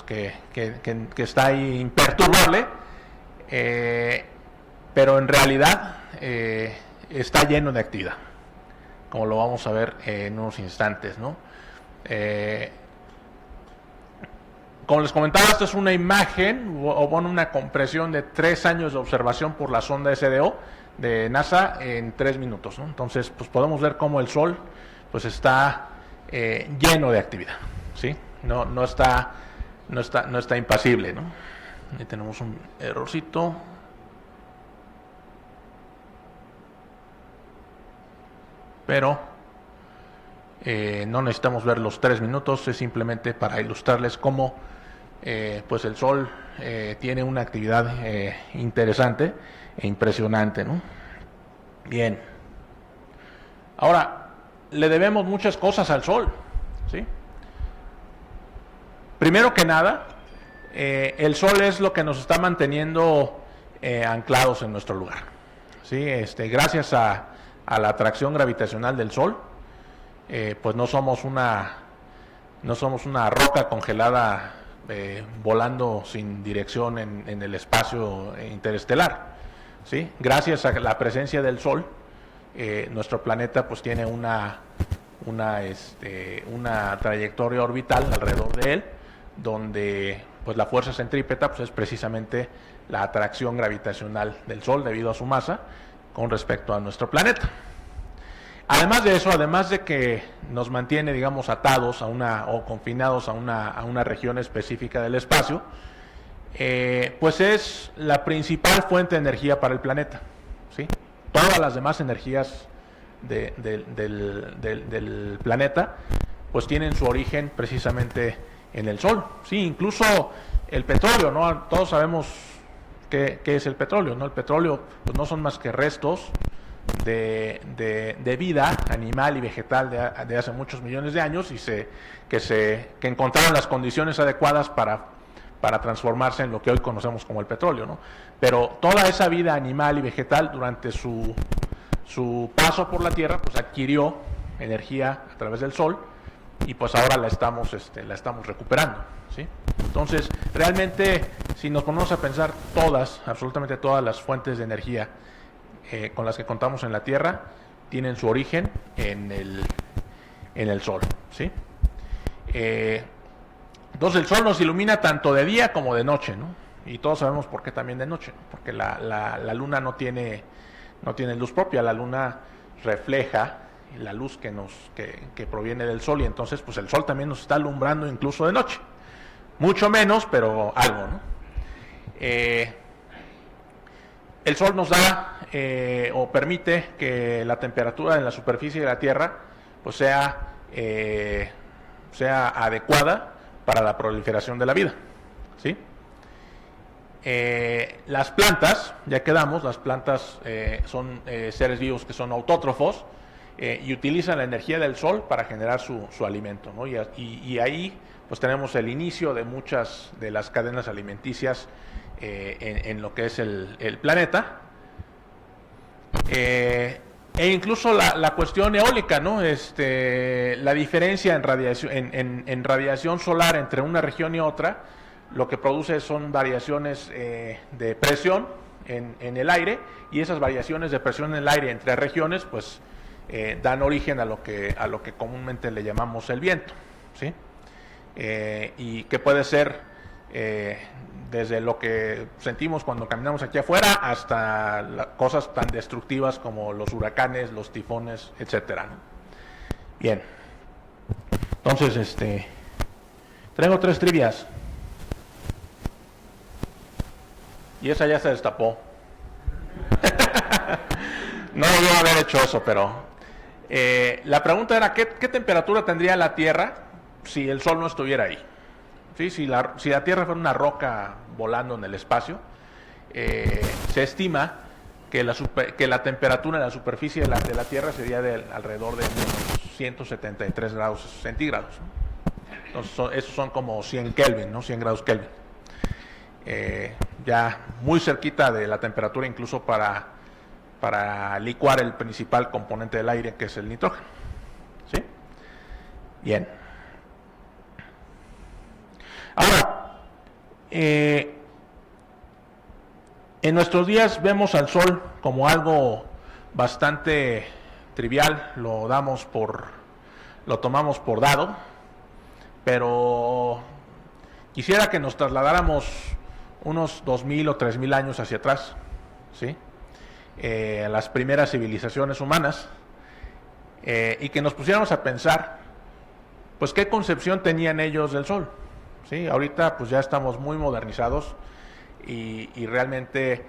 que está ahí imperturbable, pero en realidad está lleno de actividad, como lo vamos a ver en unos instantes, ¿no? Como les comentaba, esto es una imagen o bueno, una compresión de 3 años de observación por la sonda SDO de NASA en 3 minutos, ¿no? Entonces, pues podemos ver cómo el Sol pues está lleno de actividad, ¿sí? No está impasible, ¿no? Ahí tenemos un errorcito. Pero no necesitamos ver los 3 minutos, es simplemente para ilustrarles cómo pues el Sol tiene una actividad interesante e impresionante, ¿no? Bien. Ahora, le debemos muchas cosas al Sol, ¿sí? Primero que nada, el Sol es lo que nos está manteniendo anclados en nuestro lugar, ¿sí? Gracias a la atracción gravitacional del Sol, pues no somos una roca congelada volando sin dirección en el espacio interestelar, ¿sí? Gracias a la presencia del Sol, nuestro planeta pues tiene una trayectoria orbital alrededor de él, donde pues la fuerza centrípeta pues es precisamente la atracción gravitacional del Sol debido a su masa con respecto a nuestro planeta. Además de eso, además de que nos mantiene, digamos, atados o confinados a una región específica del espacio, pues es la principal fuente de energía para el planeta, ¿sí? Todas las demás energías del planeta pues tienen su origen precisamente en el Sol, ¿sí? Incluso el petróleo, ¿no? Todos sabemos qué es el petróleo, ¿no? El petróleo pues no son más que restos de vida animal y vegetal de hace muchos millones de años y que encontraron las condiciones adecuadas para transformarse en lo que hoy conocemos como el petróleo, ¿no? Pero toda esa vida animal y vegetal durante su paso por la Tierra pues adquirió energía a través del Sol y pues ahora la estamos recuperando, ¿sí? Entonces realmente si nos ponemos a pensar absolutamente todas las fuentes de energía con las que contamos en la Tierra tienen su origen en el Sol, ¿sí? Entonces el Sol nos ilumina tanto de día como de noche, ¿no? Y todos sabemos por qué también de noche, ¿no? Porque la Luna no tiene luz propia, la Luna refleja la luz que proviene del Sol y entonces pues el Sol también nos está alumbrando incluso de noche. Mucho menos, pero algo, ¿no? El Sol nos da o permite que la temperatura en la superficie de la Tierra pues sea adecuada para la proliferación de la vida, ¿sí? Las plantas, ya quedamos, las plantas son seres vivos que son autótrofos y utilizan la energía del Sol para generar su alimento, ¿no? Y ahí pues tenemos el inicio de muchas de las cadenas alimenticias en lo que es el planeta, e incluso la cuestión eólica, ¿no? La diferencia en radiación solar entre una región y otra, lo que produce son variaciones de presión en el aire, y esas variaciones de presión en el aire entre regiones pues dan origen a lo que comúnmente le llamamos el viento, ¿sí? Y que puede ser desde lo que sentimos cuando caminamos aquí afuera hasta cosas tan destructivas como los huracanes, los tifones, etcétera, ¿no? Bien, entonces traigo 3 trivias y esa ya se destapó. No debió haber hecho eso, pero la pregunta era ¿qué temperatura tendría la Tierra si el Sol no estuviera ahí? ¿Sí? Si la Tierra fuera una roca volando en el espacio, se estima que la temperatura en la superficie de la Tierra sería de alrededor de unos 173 grados centígrados, ¿no? Entonces esos son como 100 Kelvin, ¿no? 100 grados Kelvin. Ya muy cerquita de la temperatura incluso para licuar el principal componente del aire, que es el nitrógeno, ¿sí? Bien. Ahora, En nuestros días vemos al sol como algo bastante trivial, lo tomamos por dado, pero quisiera que nos trasladáramos unos 2000 o 3000 años hacia atrás, ¿sí? Las primeras civilizaciones humanas, y que nos pusiéramos a pensar, pues, qué concepción tenían ellos del sol, ¿sí? Ahorita pues ya estamos muy modernizados y realmente,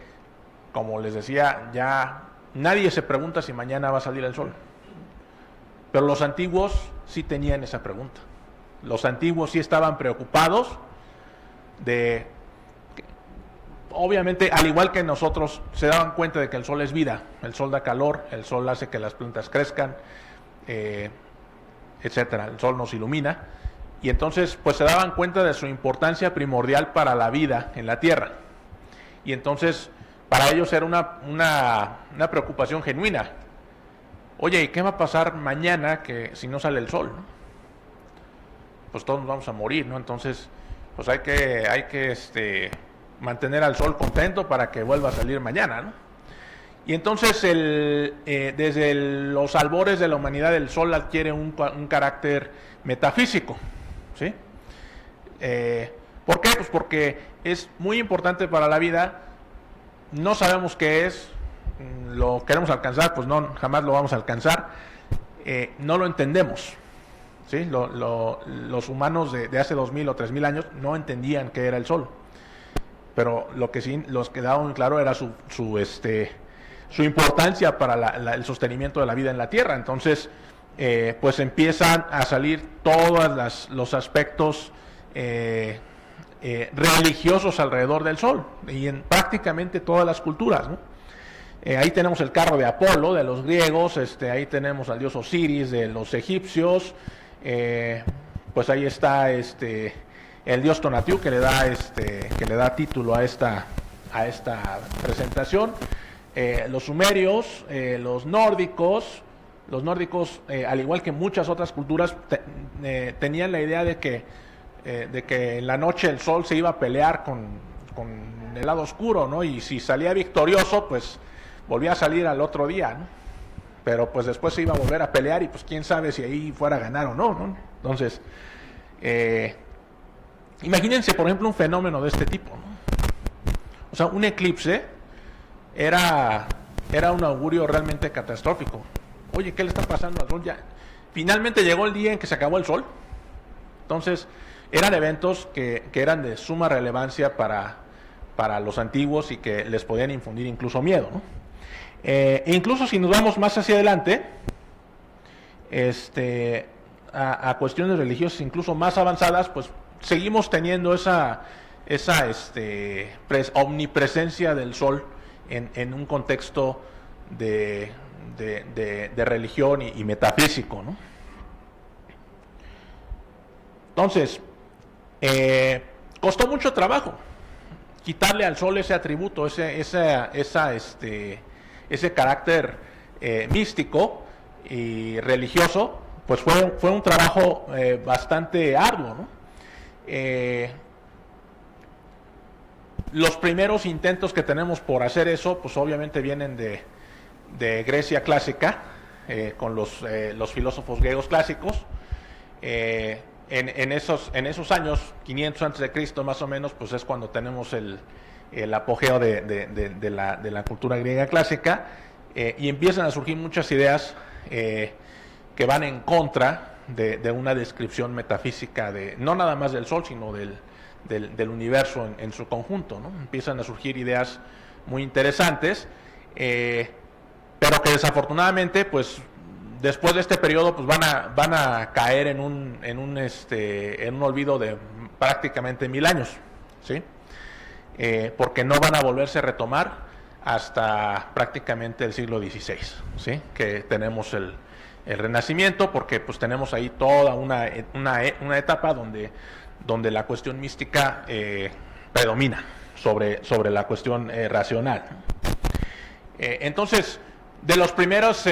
como les decía, ya nadie se pregunta si mañana va a salir el sol. Pero los antiguos sí tenían esa pregunta. Los antiguos sí estaban preocupados de, obviamente, al igual que nosotros, se daban cuenta de que el sol es vida, el sol da calor, el sol hace que las plantas crezcan, etcétera. El sol nos ilumina, y entonces pues se daban cuenta de su importancia primordial para la vida en la tierra. Y entonces para ellos era una preocupación genuina. Oye, ¿y qué va a pasar mañana que si no sale el sol, ¿no? Pues todos nos vamos a morir, ¿no? Entonces pues hay que mantener al sol contento para que vuelva a salir mañana, ¿no? Y entonces desde los albores de la humanidad el sol adquiere un carácter metafísico, ¿sí? ¿Por qué? Pues porque es muy importante para la vida. No sabemos qué es, lo queremos alcanzar, pues no, jamás lo vamos a alcanzar. No lo entendemos, ¿sí? Los humanos de hace 2000 o 3000 años no entendían qué era el sol, pero lo que sí los quedaba muy claro era su importancia para el sostenimiento de la vida en la tierra. Entonces pues empiezan a salir todos los aspectos religiosos alrededor del sol, y en prácticamente todas las culturas, ¿no? Ahí tenemos el carro de Apolo de los griegos, ahí tenemos al dios Osiris de los egipcios, pues ahí está el dios Tonatiuh, que le da título a esta presentación. Los sumerios, los nórdicos, al igual que muchas otras culturas, tenían la idea de que en la noche el sol se iba a pelear con el lado oscuro, ¿no? Y si salía victorioso, pues volvía a salir al otro día, ¿no? Pero pues después se iba a volver a pelear, y pues quién sabe si ahí fuera a ganar o no, ¿no? Entonces, imagínense, por ejemplo, un fenómeno de este tipo, ¿no? O sea, un eclipse era un augurio realmente catastrófico. Oye, ¿qué le está pasando al sol? Ya finalmente llegó el día en que se acabó el sol. Entonces eran eventos que eran de suma relevancia para los antiguos, y que les podían infundir incluso miedo, ¿no? Incluso si nos vamos más hacia adelante, a cuestiones religiosas incluso más avanzadas, pues seguimos teniendo esa omnipresencia del sol en un contexto de religión y metafísico, ¿no? Entonces, costó mucho trabajo quitarle al sol ese atributo, ese carácter místico y religioso. Pues fue un trabajo bastante arduo, ¿no? Los primeros intentos que tenemos por hacer eso, pues obviamente vienen de Grecia clásica, con los filósofos griegos clásicos. En esos años, 500 antes de Cristo más o menos, pues es cuando tenemos el apogeo de la cultura griega clásica, y empiezan a surgir muchas ideas que van en contra de una descripción metafísica no nada más del sol, sino del universo en su conjunto, ¿no? Empiezan a surgir ideas muy interesantes, pero que desafortunadamente, pues después de este periodo, pues van a caer en un olvido de prácticamente 1000 años, ¿sí? Porque no van a volverse a retomar hasta prácticamente el siglo XVI, ¿sí? Que tenemos el Renacimiento, porque pues tenemos ahí toda una etapa donde la cuestión mística predomina sobre la cuestión racional. Entonces, de los primeros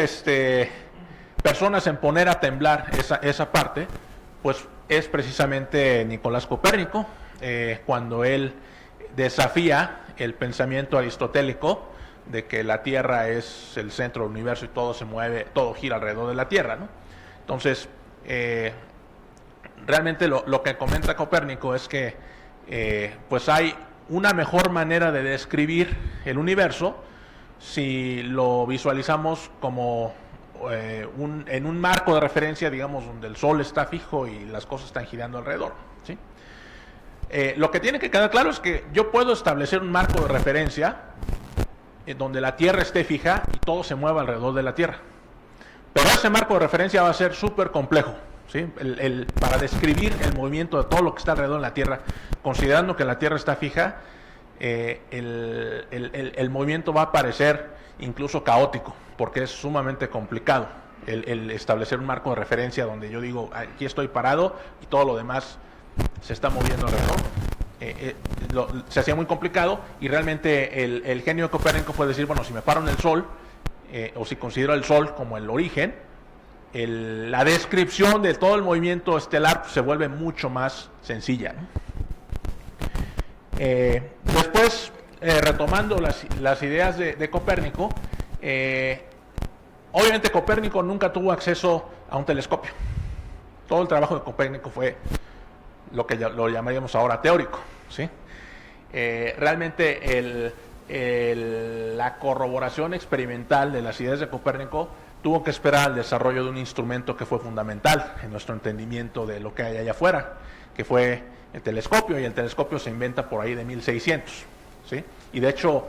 personas en poner a temblar esa parte, pues es precisamente Nicolás Copérnico, cuando él desafía el pensamiento aristotélico de que la Tierra es el centro del universo y todo se mueve, todo gira alrededor de la Tierra, ¿no? Entonces, realmente lo que comenta Copérnico es que pues hay una mejor manera de describir el universo si lo visualizamos como en un marco de referencia, digamos, donde el Sol está fijo y las cosas están girando alrededor, ¿sí? Lo que tiene que quedar claro es que yo puedo establecer un marco de referencia donde la Tierra esté fija y todo se mueva alrededor de la Tierra. Pero ese marco de referencia va a ser súper complejo, ¿sí? Para describir el movimiento de todo lo que está alrededor de la Tierra, considerando que la Tierra está fija, el movimiento va a parecer incluso caótico, porque es sumamente complicado el establecer un marco de referencia donde yo digo, aquí estoy parado y todo lo demás se está moviendo alrededor. Se hacía muy complicado y realmente el genio de Copérnico fue decir, bueno, si me paro en el Sol, o si considero el Sol como el origen, la descripción de todo el movimiento estelar se vuelve mucho más sencilla, ¿no? Después, retomando las ideas de Copérnico, obviamente Copérnico nunca tuvo acceso a un telescopio. Todo el trabajo de Copérnico fue lo que lo llamaríamos ahora teórico, ¿sí? Realmente la corroboración experimental de las ideas de Copérnico tuvo que esperar al desarrollo de un instrumento que fue fundamental en nuestro entendimiento de lo que hay allá afuera, que fue el telescopio, y el telescopio se inventa por ahí de 1600, ¿sí? Y de hecho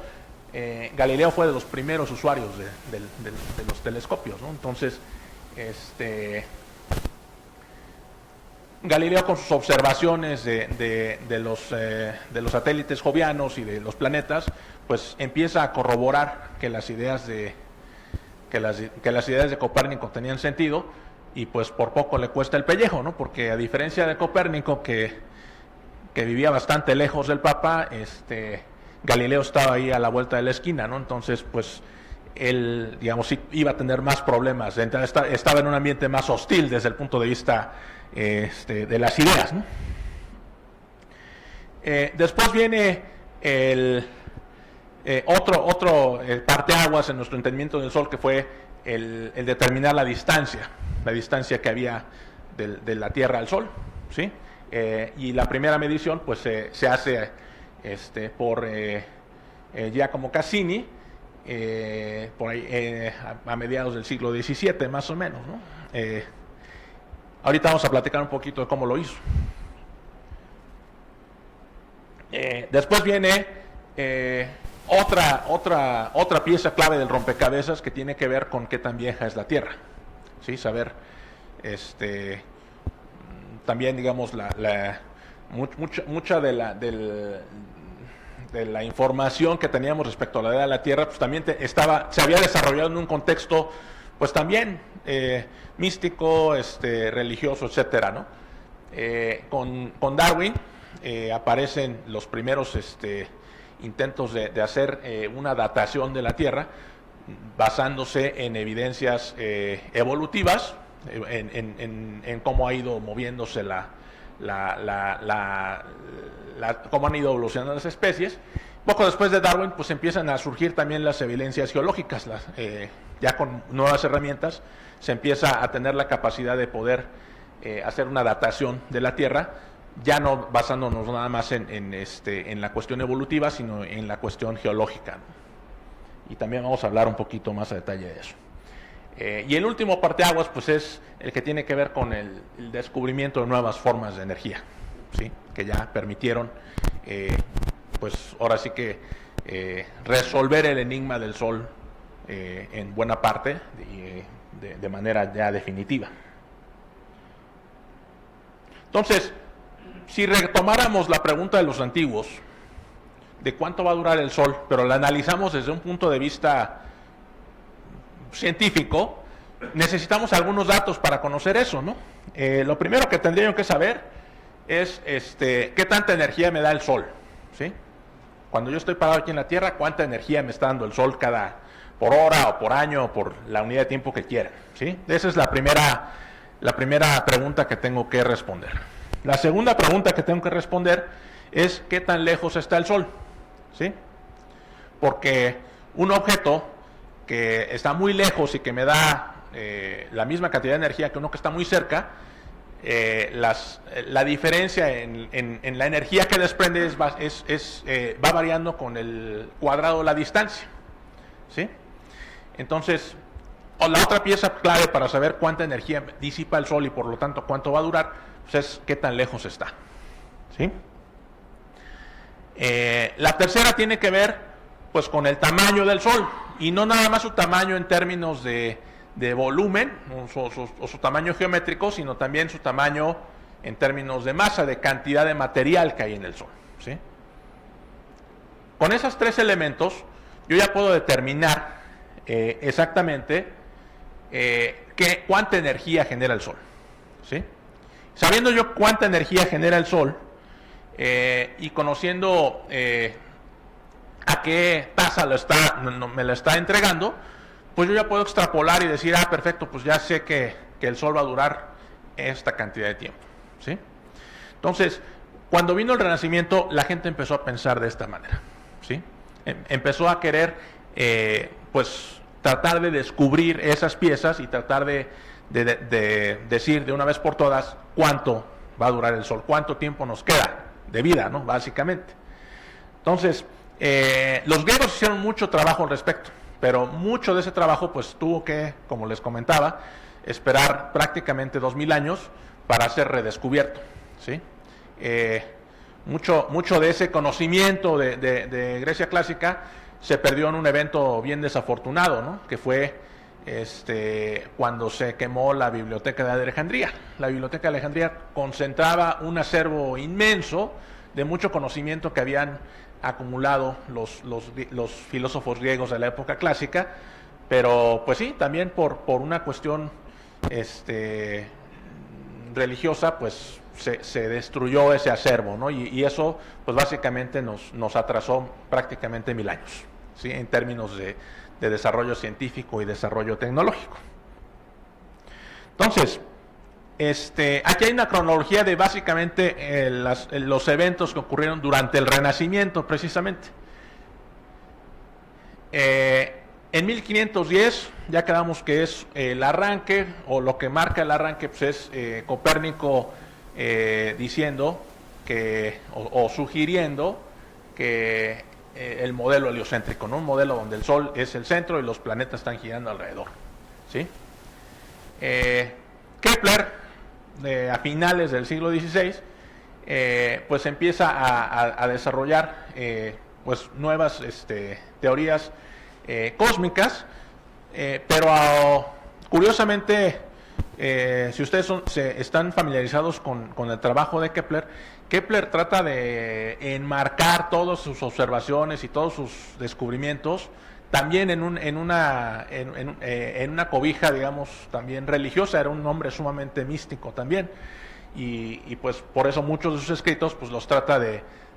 Galileo fue de los primeros usuarios de los telescopios, ¿no? Entonces, Galileo, con sus observaciones de los satélites jovianos y de los planetas, pues empieza a corroborar que las ideas de Copérnico tenían sentido, y pues por poco le cuesta el pellejo, ¿no? Porque a diferencia de Copérnico, que vivía bastante lejos del Papa, Galileo estaba ahí a la vuelta de la esquina, ¿no? Entonces, pues él, digamos, iba a tener más problemas, estaba en un ambiente más hostil desde el punto de vista de las ideas, ¿no? Después viene otro parteaguas en nuestro entendimiento del Sol, que fue el determinar la distancia que había de la Tierra al Sol, ¿sí? Y la primera medición pues se hace por Giacomo Cassini, por ahí a mediados del siglo XVII más o menos, ¿no? Ahorita vamos a platicar un poquito de cómo lo hizo. Después viene otra pieza clave del rompecabezas, que tiene que ver con qué tan vieja es la Tierra, ¿sí? Saber, también, digamos, mucha de la información que teníamos respecto a la edad de la Tierra, pues también se había desarrollado en un contexto, pues también místico, religioso, etcétera, ¿no? Con Darwin aparecen los primeros intentos de hacer una datación de la Tierra basándose en evidencias evolutivas, en cómo ha ido moviéndose cómo han ido evolucionando las especies. Poco después de Darwin, pues empiezan a surgir también las evidencias geológicas, ya con nuevas herramientas se empieza a tener la capacidad de poder hacer una datación de la Tierra, ya no basándonos nada más en la cuestión evolutiva, sino en la cuestión geológica, ¿no? Y también vamos a hablar un poquito más a detalle de eso. Y el último parteaguas pues es el que tiene que ver con el descubrimiento de nuevas formas de energía, ¿sí? Que ya permitieron, pues ahora sí que resolver el enigma del Sol en buena parte de manera ya definitiva. Entonces, si retomáramos la pregunta de los antiguos de cuánto va a durar el Sol, pero la analizamos desde un punto de vista científico, necesitamos algunos datos para conocer eso, ¿no? Lo primero que tendrían que saber es qué tanta energía me da el Sol, ¿sí? Cuando yo estoy parado aquí en la Tierra, cuánta energía me está dando el Sol por hora o por año o por la unidad de tiempo que quieran, ¿sí? Esa es la primera pregunta que tengo que responder. La segunda pregunta que tengo que responder es qué tan lejos está el Sol, ¿sí? Porque un objeto que está muy lejos y que me da la misma cantidad de energía que uno que está muy cerca, la diferencia en la energía que desprende va variando con el cuadrado de la distancia, ¿sí? Entonces, la otra pieza clave para saber cuánta energía disipa el Sol y por lo tanto cuánto va a durar, pues es qué tan lejos está, ¿sí? La tercera tiene que ver pues con el tamaño del Sol, y no nada más su tamaño en términos de volumen o su tamaño geométrico, sino también su tamaño en términos de masa, de cantidad de material que hay en el Sol, ¿sí? Con esos tres elementos yo ya puedo determinar exactamente cuánta energía genera el Sol, ¿sí? Sabiendo yo cuánta energía genera el Sol y conociendo a qué tasa me la está entregando, pues yo ya puedo extrapolar y decir, perfecto, pues ya sé que el Sol va a durar esta cantidad de tiempo, ¿sí? Entonces, cuando vino el Renacimiento, la gente empezó a pensar de esta manera, ¿sí? Empezó a querer, pues, tratar de descubrir esas piezas y tratar de decir de una vez por todas cuánto va a durar el Sol, cuánto tiempo nos queda de vida, ¿no? Básicamente. Entonces, los griegos hicieron mucho trabajo al respecto, pero mucho de ese trabajo pues tuvo que, como les comentaba, esperar prácticamente 2000 años para ser redescubierto, ¿sí? Mucho de ese conocimiento de Grecia clásica se perdió en un evento bien desafortunado, ¿no? Que fue cuando se quemó la biblioteca de Alejandría. La biblioteca de Alejandría concentraba un acervo inmenso de mucho conocimiento que habían acumulado los filósofos griegos de la época clásica, pero pues sí, también por una cuestión religiosa, pues se destruyó ese acervo, ¿no? Y eso pues básicamente nos atrasó prácticamente 1000 años, ¿sí? En términos de desarrollo científico y desarrollo tecnológico. Entonces, aquí hay una cronología de básicamente los eventos que ocurrieron durante el Renacimiento, precisamente. En 1510 ya quedamos que es el arranque, o lo que marca el arranque pues es Copérnico diciendo o sugiriendo que el modelo heliocéntrico, ¿no? Un modelo donde el Sol es el centro y los planetas están girando alrededor, ¿sí? Kepler, a finales del siglo XVI, pues empieza a desarrollar pues nuevas teorías cósmicas, pero curiosamente, si ustedes están familiarizados con el trabajo de Kepler trata de enmarcar todas sus observaciones y todos sus descubrimientos también en una cobija, digamos, también religiosa. Era un hombre sumamente místico también, y pues por eso muchos de sus escritos pues los trata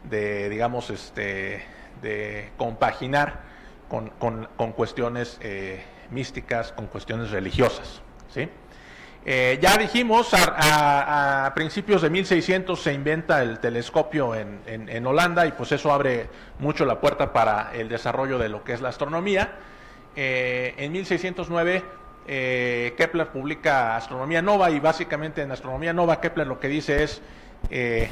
digamos, de compaginar con cuestiones místicas, con cuestiones religiosas, ¿sí? Ya dijimos, a principios de 1600 se inventa el telescopio en Holanda, y pues eso abre mucho la puerta para el desarrollo de lo que es la astronomía. En 1609 Kepler publica Astronomía Nova, y básicamente en Astronomía Nova Kepler lo que dice es que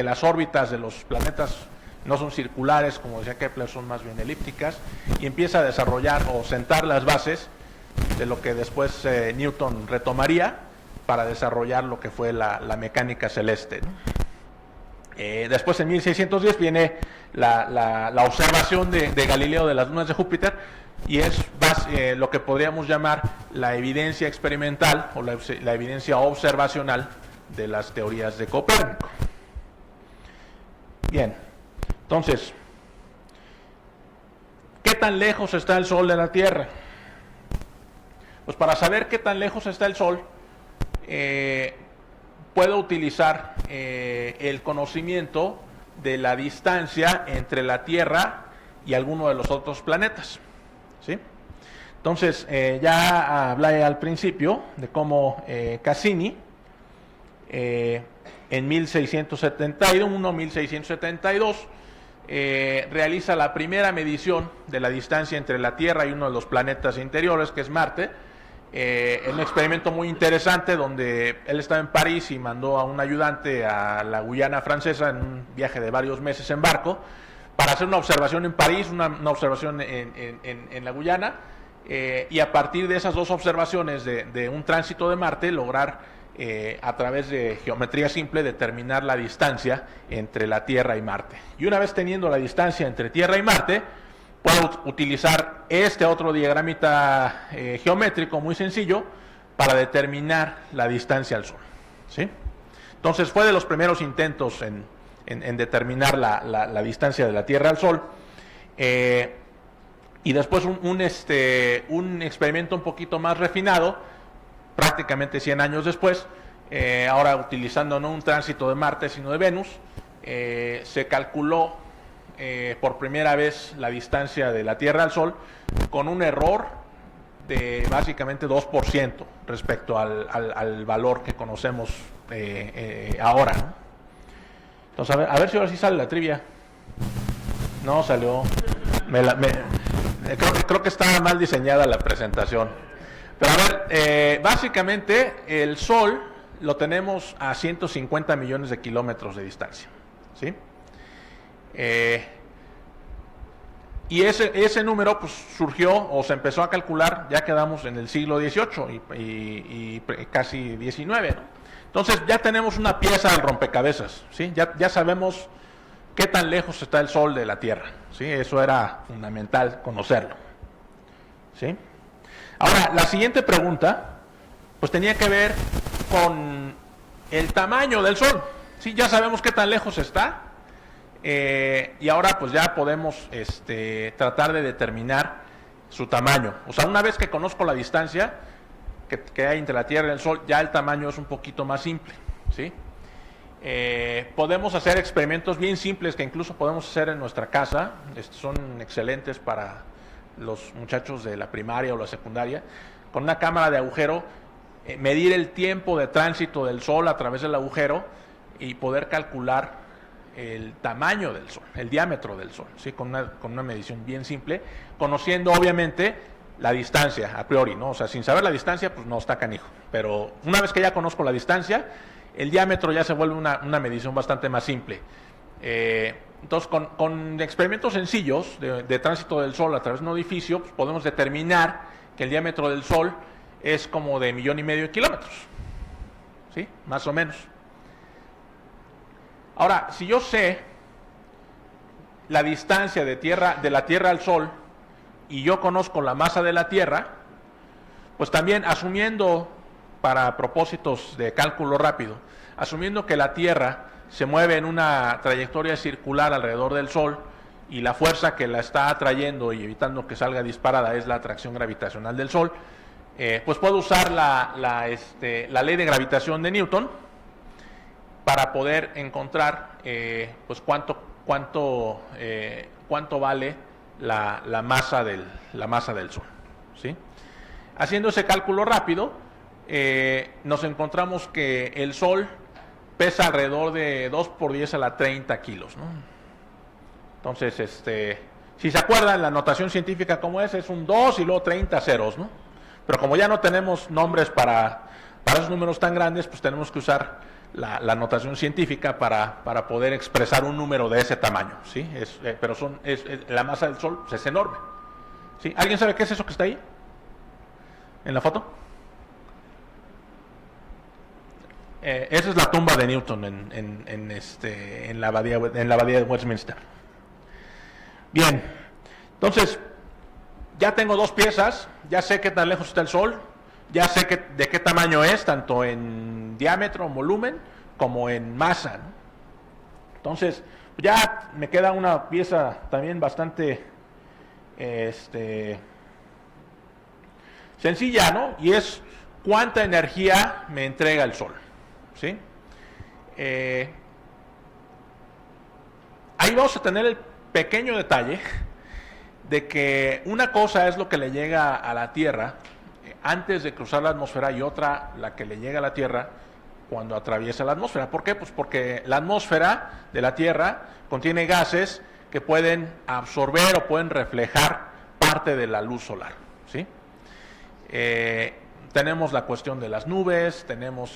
las órbitas de los planetas no son circulares, como decía Kepler, son más bien elípticas, y empieza a desarrollar o sentar las bases de lo que después Newton retomaría para desarrollar lo que fue la mecánica celeste, ¿no? Después en 1610 viene la observación de Galileo de las lunas de Júpiter, y es lo que podríamos llamar la evidencia experimental o la evidencia observacional de las teorías de Copérnico. Bien, entonces, ¿qué tan lejos está el Sol de la Tierra? Pues para saber qué tan lejos está el Sol, puedo utilizar el conocimiento de la distancia entre la Tierra y alguno de los otros planetas, ¿sí? Entonces, ya hablé al principio de cómo Cassini en 1671, 1672, realiza la primera medición de la distancia entre la Tierra y uno de los planetas interiores, que es Marte, en un experimento muy interesante donde él estaba en París y mandó a un ayudante a la Guyana francesa en un viaje de varios meses en barco para hacer una observación en París, una observación en la Guyana, y a partir de esas dos observaciones de un tránsito de Marte lograr a través de geometría simple determinar la distancia entre la Tierra y Marte. Y una vez teniendo la distancia entre Tierra y Marte, puedo utilizar este otro diagramita geométrico muy sencillo para determinar la distancia al Sol, ¿sí? Entonces fue de los primeros intentos en determinar la distancia de la Tierra al Sol, y después un experimento un poquito más refinado, prácticamente 100 años después, ahora utilizando no un tránsito de Marte sino de Venus, se calculó por primera vez la distancia de la Tierra al Sol con un error de básicamente 2% respecto al valor que conocemos ahora, ¿no? Entonces, a ver si ahora sí sale la trivia. No salió. Creo que estaba mal diseñada la presentación. Pero a ver, básicamente el Sol lo tenemos a 150 millones de kilómetros de distancia, ¿sí? Y ese número pues surgió o se empezó a calcular, ya quedamos en el siglo XVIII y casi XIX, ¿no? Entonces ya tenemos una pieza del rompecabezas, ¿sí? Ya sabemos qué tan lejos está el Sol de la Tierra, ¿sí? Eso era fundamental conocerlo, ¿sí? Ahora, la siguiente pregunta pues tenía que ver con el tamaño del Sol, ¿sí? Ya sabemos qué tan lejos está, y ahora pues ya podemos tratar de determinar su tamaño. O sea, una vez que conozco la distancia que hay entre la Tierra y el Sol, ya el tamaño es un poquito más simple, ¿sí? Podemos hacer experimentos bien simples que incluso podemos hacer en nuestra casa, son excelentes para los muchachos de la primaria o la secundaria, con una cámara de agujero, medir el tiempo de tránsito del Sol a través del agujero y poder calcular el tamaño del Sol, el diámetro del Sol, ¿sí? Con una medición bien simple, conociendo obviamente la distancia a priori, ¿no? O sea, sin saber la distancia, pues no está canijo, pero una vez que ya conozco la distancia, el diámetro ya se vuelve una medición bastante más simple. Entonces, con experimentos sencillos de tránsito del Sol a través de un edificio, pues podemos determinar que el diámetro del Sol es como de 1,5 millones de kilómetros, ¿sí? Más o menos. Ahora, si yo sé la distancia de la Tierra al Sol y yo conozco la masa de la Tierra, pues también asumiendo, para propósitos de cálculo rápido, asumiendo que la Tierra se mueve en una trayectoria circular alrededor del Sol y la fuerza que la está atrayendo y evitando que salga disparada es la atracción gravitacional del Sol, pues puedo usar la ley de gravitación de Newton para poder encontrar pues cuánto vale la masa del Sol, ¿sí? Haciendo ese cálculo rápido, nos encontramos que el Sol pesa alrededor de 2 por 10 a la 30 kilos, ¿no? Entonces, si se acuerdan, la notación científica como es un 2 y luego 30 ceros, ¿no? Pero como ya no tenemos nombres para esos números tan grandes, pues tenemos que usar la notación científica para poder expresar un número de ese tamaño, ¿sí? Pero la masa del Sol pues, es enorme, ¿sí? ¿Alguien sabe qué es eso que está ahí en la foto? Esa es la tumba de Newton en la abadía de Westminster. Bien, entonces ya tengo dos piezas, ya sé qué tan lejos está el Sol, ya sé de qué tamaño es, tanto en diámetro, volumen, como en masa, ¿no? Entonces, ya me queda una pieza también bastante sencilla, ¿no? Y es cuánta energía me entrega el Sol, ¿sí? Ahí vamos a tener el pequeño detalle de que una cosa es lo que le llega a la Tierra antes de cruzar la atmósfera y otra la que le llega a la Tierra cuando atraviesa la atmósfera. ¿Por qué? Pues porque la atmósfera de la Tierra contiene gases que pueden absorber o pueden reflejar parte de la luz solar, ¿sí? Tenemos la cuestión de las nubes, tenemos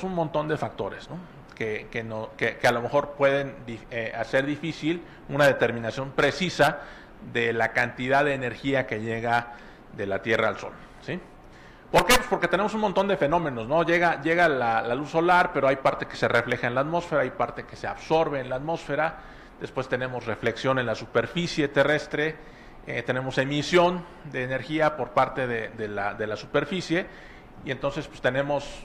un montón de factores, ¿no? que a lo mejor pueden hacer difícil una determinación precisa de la cantidad de energía que llega de la Tierra al Sol, ¿sí? ¿Por qué? Pues porque tenemos un montón de fenómenos, ¿no? Llega la luz solar, pero hay parte que se refleja en la atmósfera, hay parte que se absorbe en la atmósfera, después tenemos reflexión en la superficie terrestre, tenemos emisión de energía por parte de la superficie, y entonces pues tenemos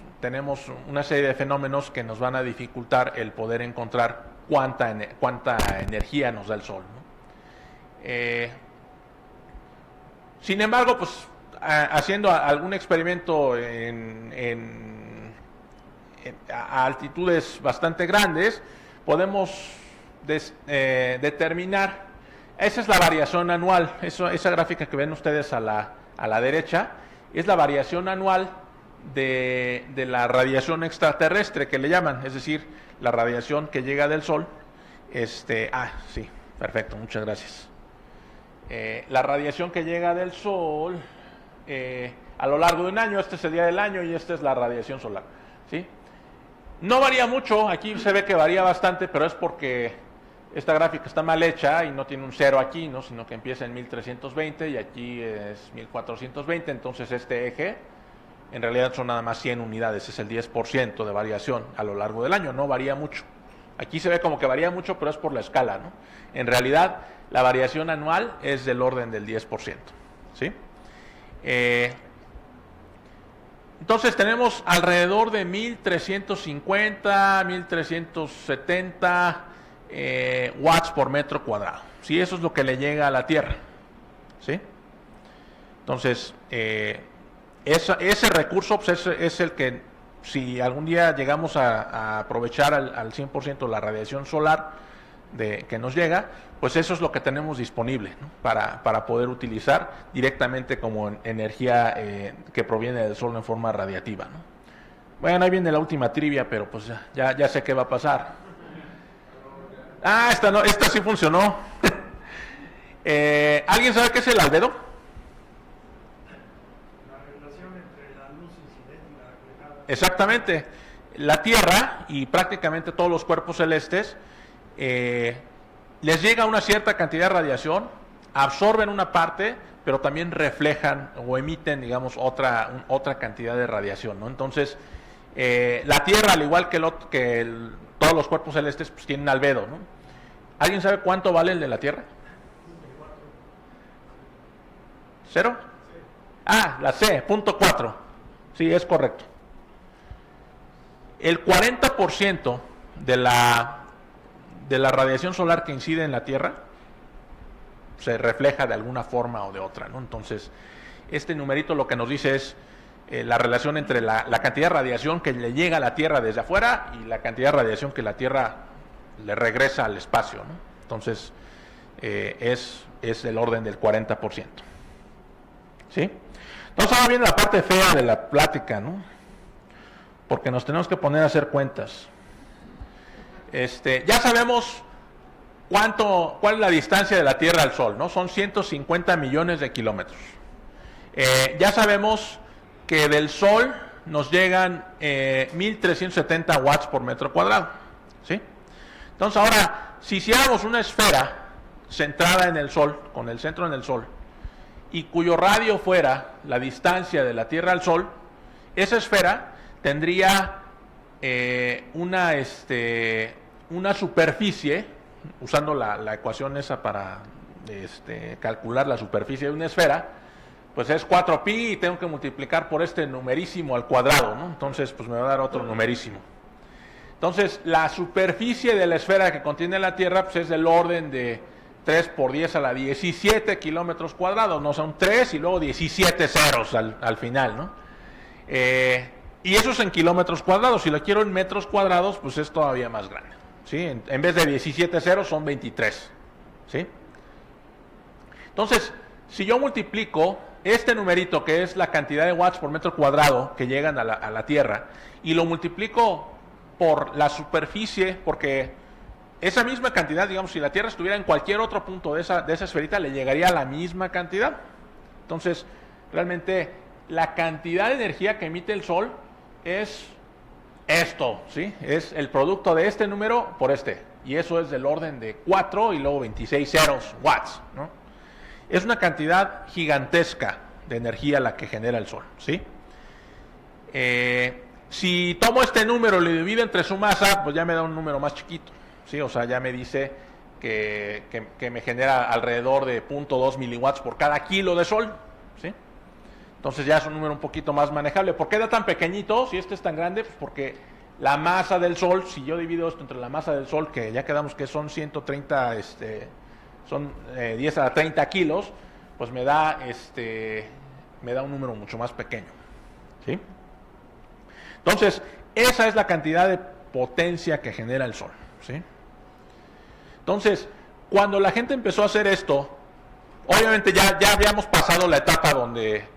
una serie de fenómenos que nos van a dificultar el poder encontrar cuánta energía nos da el Sol, ¿no? Sin embargo, pues haciendo algún experimento a altitudes bastante grandes, podemos determinar, esa es la variación anual, esa gráfica que ven ustedes a la derecha, es la variación anual de la radiación extraterrestre que le llaman, es decir, la radiación que llega del Sol. Sí, perfecto, muchas gracias. La radiación que llega del Sol a lo largo de un año, este es el día del año y esta es la radiación solar, ¿sí? No varía mucho, aquí se ve que varía bastante, pero es porque esta gráfica está mal hecha y no tiene un cero aquí, ¿no? Sino que empieza en 1320 y aquí es 1420, entonces este eje en realidad son nada más 100 unidades, es el 10% de variación a lo largo del año, no varía mucho. Aquí se ve como que varía mucho, pero es por la escala, ¿no? En realidad, la variación anual es del orden del 10%, ¿sí? Entonces tenemos alrededor de 1350, 1370 watts por metro cuadrado, ¿sí? Eso es lo que le llega a la Tierra, ¿sí? Entonces, ese recurso pues, es el que, si algún día llegamos a aprovechar al 100% la radiación solar que nos llega, pues eso es lo que tenemos disponible, ¿no? para poder utilizar directamente como energía que proviene del Sol en forma radiativa, ¿no? Bueno, ahí viene la última trivia, pero pues ya sé qué va a pasar. Esta sí funcionó. ¿Alguien sabe qué es el albedo? Exactamente. La Tierra y prácticamente todos los cuerpos celestes les llega una cierta cantidad de radiación, absorben una parte, pero también reflejan o emiten, digamos, otra cantidad de radiación, ¿no? Entonces, la Tierra, al igual que todos los cuerpos celestes, pues tienen albedo, ¿no? ¿Alguien sabe cuánto vale el de la Tierra? ¿Cero? La C, 0.4. Sí, es correcto. El 40% de la radiación solar que incide en la Tierra se refleja de alguna forma o de otra, ¿no? Entonces, este numerito lo que nos dice es la relación entre la cantidad de radiación que le llega a la Tierra desde afuera y la cantidad de radiación que la Tierra le regresa al espacio, ¿no? Entonces, es el orden del 40%. ¿Sí? Entonces, ahora viene la parte fea de la plática, ¿no? Porque nos tenemos que poner a hacer cuentas. Ya sabemos cuál es la distancia de la Tierra al Sol, ¿no? Son 150 millones de kilómetros. Ya sabemos que del Sol nos llegan 1370 watts por metro cuadrado, ¿sí? Entonces ahora, si hiciéramos una esfera centrada en el Sol, con el centro en el Sol, y cuyo radio fuera la distancia de la Tierra al Sol, esa esfera tendría una superficie, usando la ecuación esa para calcular la superficie de una esfera, pues es 4pi y tengo que multiplicar por este numerísimo al cuadrado, ¿no? Entonces pues me va a dar otro numerísimo. Entonces la superficie de la esfera que contiene la Tierra pues es del orden de 3 por 10 a la 17 kilómetros cuadrados, ¿no? Son 3 y luego 17 ceros al final, ¿no? Y eso es en kilómetros cuadrados. Si lo quiero en metros cuadrados, pues es todavía más grande, ¿sí? En vez de 17 ceros son 23, ¿sí? Entonces, si yo multiplico este numerito, que es la cantidad de watts por metro cuadrado que llegan a la Tierra, y lo multiplico por la superficie, porque esa misma cantidad, digamos, si la Tierra estuviera en cualquier otro punto de esa esferita, le llegaría a la misma cantidad. Entonces, realmente, la cantidad de energía que emite el Sol es esto, ¿sí? Es el producto de este número por este. Y eso es del orden de 4 y luego 26 ceros watts, ¿no? Es una cantidad gigantesca de energía la que genera el Sol, ¿sí? Si tomo este número y lo divido entre su masa, pues ya me da un número más chiquito, ¿sí? O sea, ya me dice que me genera alrededor de 0.2 miliwatts por cada kilo de Sol, ¿sí? Entonces ya es un número un poquito más manejable. ¿Por qué da tan pequeñito si este es tan grande? Pues porque la masa del Sol, si yo divido esto entre la masa del Sol, que ya quedamos que son 130, son 10 a 30 kilos, pues me da un número mucho más pequeño, ¿sí? Entonces, esa es la cantidad de potencia que genera el Sol, ¿sí? Entonces, cuando la gente empezó a hacer esto, obviamente ya habíamos pasado la etapa donde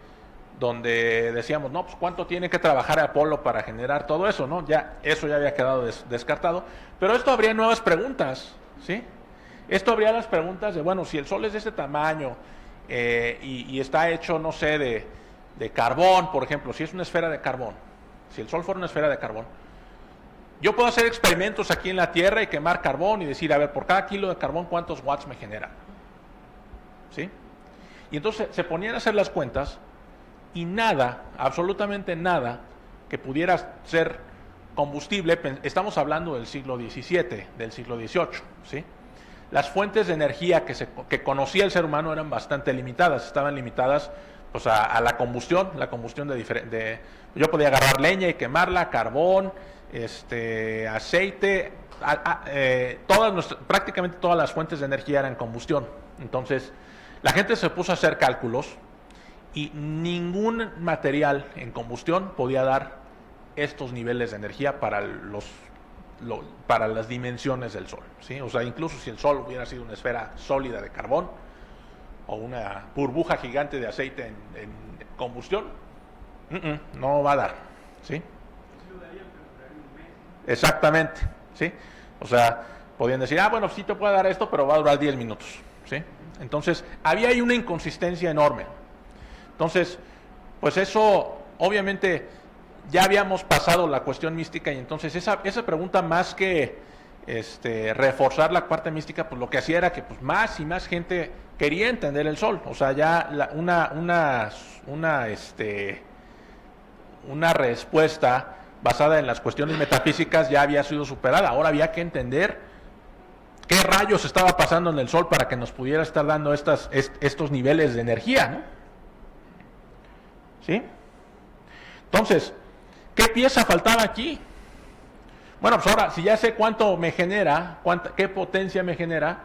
decíamos, no, pues cuánto tiene que trabajar Apolo para generar todo eso, ¿no? Eso ya había quedado descartado, pero esto habría nuevas preguntas, ¿sí? Esto habría las preguntas de, bueno, si el Sol es de este tamaño y está hecho, no sé, de carbón, por ejemplo, si es una esfera de carbón, si el Sol fuera una esfera de carbón, yo puedo hacer experimentos aquí en la Tierra y quemar carbón y decir, a ver, por cada kilo de carbón, ¿cuántos watts me genera? ¿Sí? Y entonces se ponían a hacer las cuentas y nada, absolutamente nada, que pudiera ser combustible, estamos hablando del siglo XVII, del siglo XVIII, ¿sí? Las fuentes de energía que conocía el ser humano eran bastante limitadas, estaban limitadas pues, a la combustión yo podía agarrar leña y quemarla, carbón, aceite, prácticamente todas las fuentes de energía eran combustión. Entonces, la gente se puso a hacer cálculos y ningún material en combustión podía dar estos niveles de energía para las dimensiones del Sol, ¿sí? O sea, incluso si el Sol hubiera sido una esfera sólida de carbón o una burbuja gigante de aceite en combustión, no va a dar, ¿sí? Exactamente, ¿sí? O sea, podían decir, bueno, sí te puede dar esto, pero va a durar 10 minutos, ¿sí? Entonces, había ahí una inconsistencia enorme. Entonces, pues eso, obviamente, ya habíamos pasado la cuestión mística y entonces esa pregunta, más que reforzar la parte mística, pues lo que hacía era que pues, más y más gente quería entender el Sol. O sea, ya una respuesta basada en las cuestiones metafísicas ya había sido superada. Ahora había que entender qué rayos estaba pasando en el Sol para que nos pudiera estar dando estos niveles de energía, ¿no? ¿Sí? Entonces, ¿qué pieza faltaba aquí? Bueno, pues ahora, si ya sé cuánto me genera, qué potencia me genera,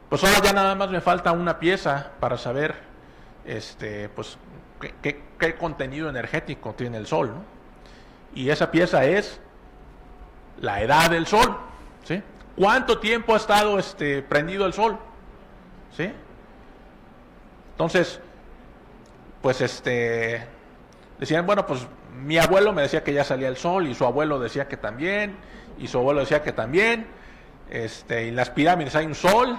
pues ahora ya nada más me falta una pieza para saber, pues, qué contenido energético tiene el Sol, ¿no? Y esa pieza es la edad del Sol, ¿sí? ¿Cuánto tiempo ha estado prendido el Sol? ¿Sí? Entonces, pues decían, bueno, pues mi abuelo me decía que ya salía el Sol y su abuelo decía que también, y su abuelo decía que también, y en las pirámides hay un Sol,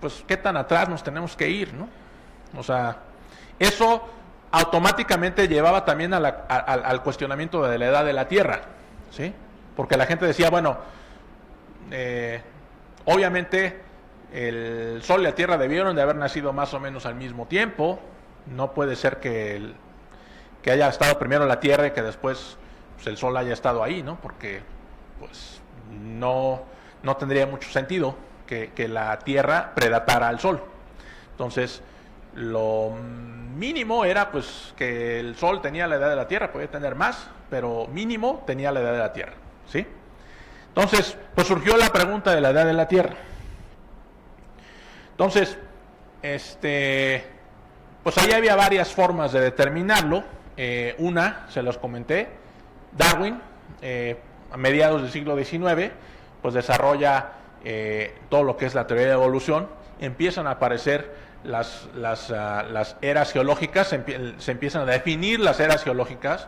pues qué tan atrás nos tenemos que ir, ¿no? O sea, eso automáticamente llevaba también al cuestionamiento de la edad de la Tierra, ¿sí? Porque la gente decía, bueno, obviamente el Sol y la Tierra debieron de haber nacido más o menos al mismo tiempo, no puede ser que haya estado primero la Tierra y que después pues, el Sol haya estado ahí, ¿no? Porque pues no tendría mucho sentido que la Tierra predatara al Sol. Entonces, lo mínimo era pues que el Sol tenía la edad de la Tierra, podía tener más, pero mínimo tenía la edad de la Tierra, ¿sí? Entonces, pues surgió la pregunta de la edad de la Tierra. Entonces, pues ahí había varias formas de determinarlo. Una, se los comenté, Darwin, a mediados del siglo XIX, pues desarrolla todo lo que es la teoría de evolución. Empiezan a aparecer las eras geológicas, se empiezan a definir las eras geológicas,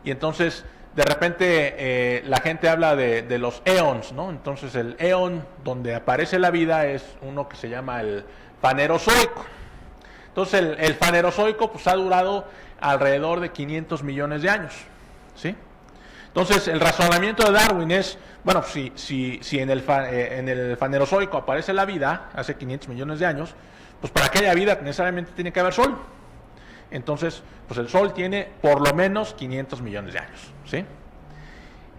y entonces de repente la gente habla de los eons, ¿no? Entonces el eón donde aparece la vida es uno que se llama el Fanerozoico. Entonces el Fanerozoico pues ha durado alrededor de 500 millones de años, ¿sí? Entonces el razonamiento de Darwin es, bueno, si en el Fanerozoico aparece la vida hace 500 millones de años, pues para que haya vida necesariamente tiene que haber sol. Entonces, pues el sol tiene por lo menos 500 millones de años, ¿sí?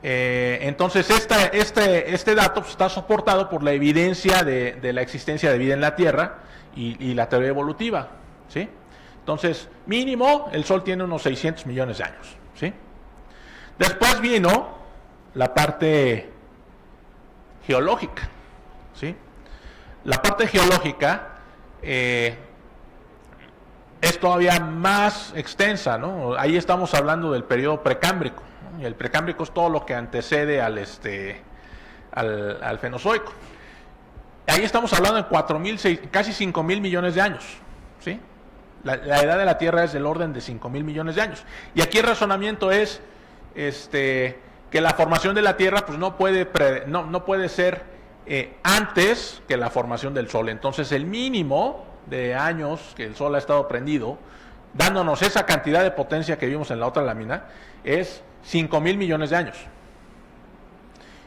Entonces este dato pues, está soportado por la evidencia de la existencia de vida en la Tierra y la teoría evolutiva, ¿sí? Entonces, mínimo, el sol tiene unos 600 millones de años, ¿sí? Después vino la parte geológica, ¿sí? La parte geológica es todavía más extensa, ¿no? Ahí estamos hablando del periodo precámbrico, ¿no? Y el precámbrico es todo lo que antecede al Fenozoico. Ahí estamos hablando de casi 5,000 millones de años, ¿sí? La edad de la Tierra es del orden de 5,000 millones de años. Y aquí el razonamiento es que la formación de la Tierra pues no puede ser antes que la formación del Sol. Entonces el mínimo de años que el Sol ha estado prendido, dándonos esa cantidad de potencia que vimos en la otra lámina, es 5,000 millones de años.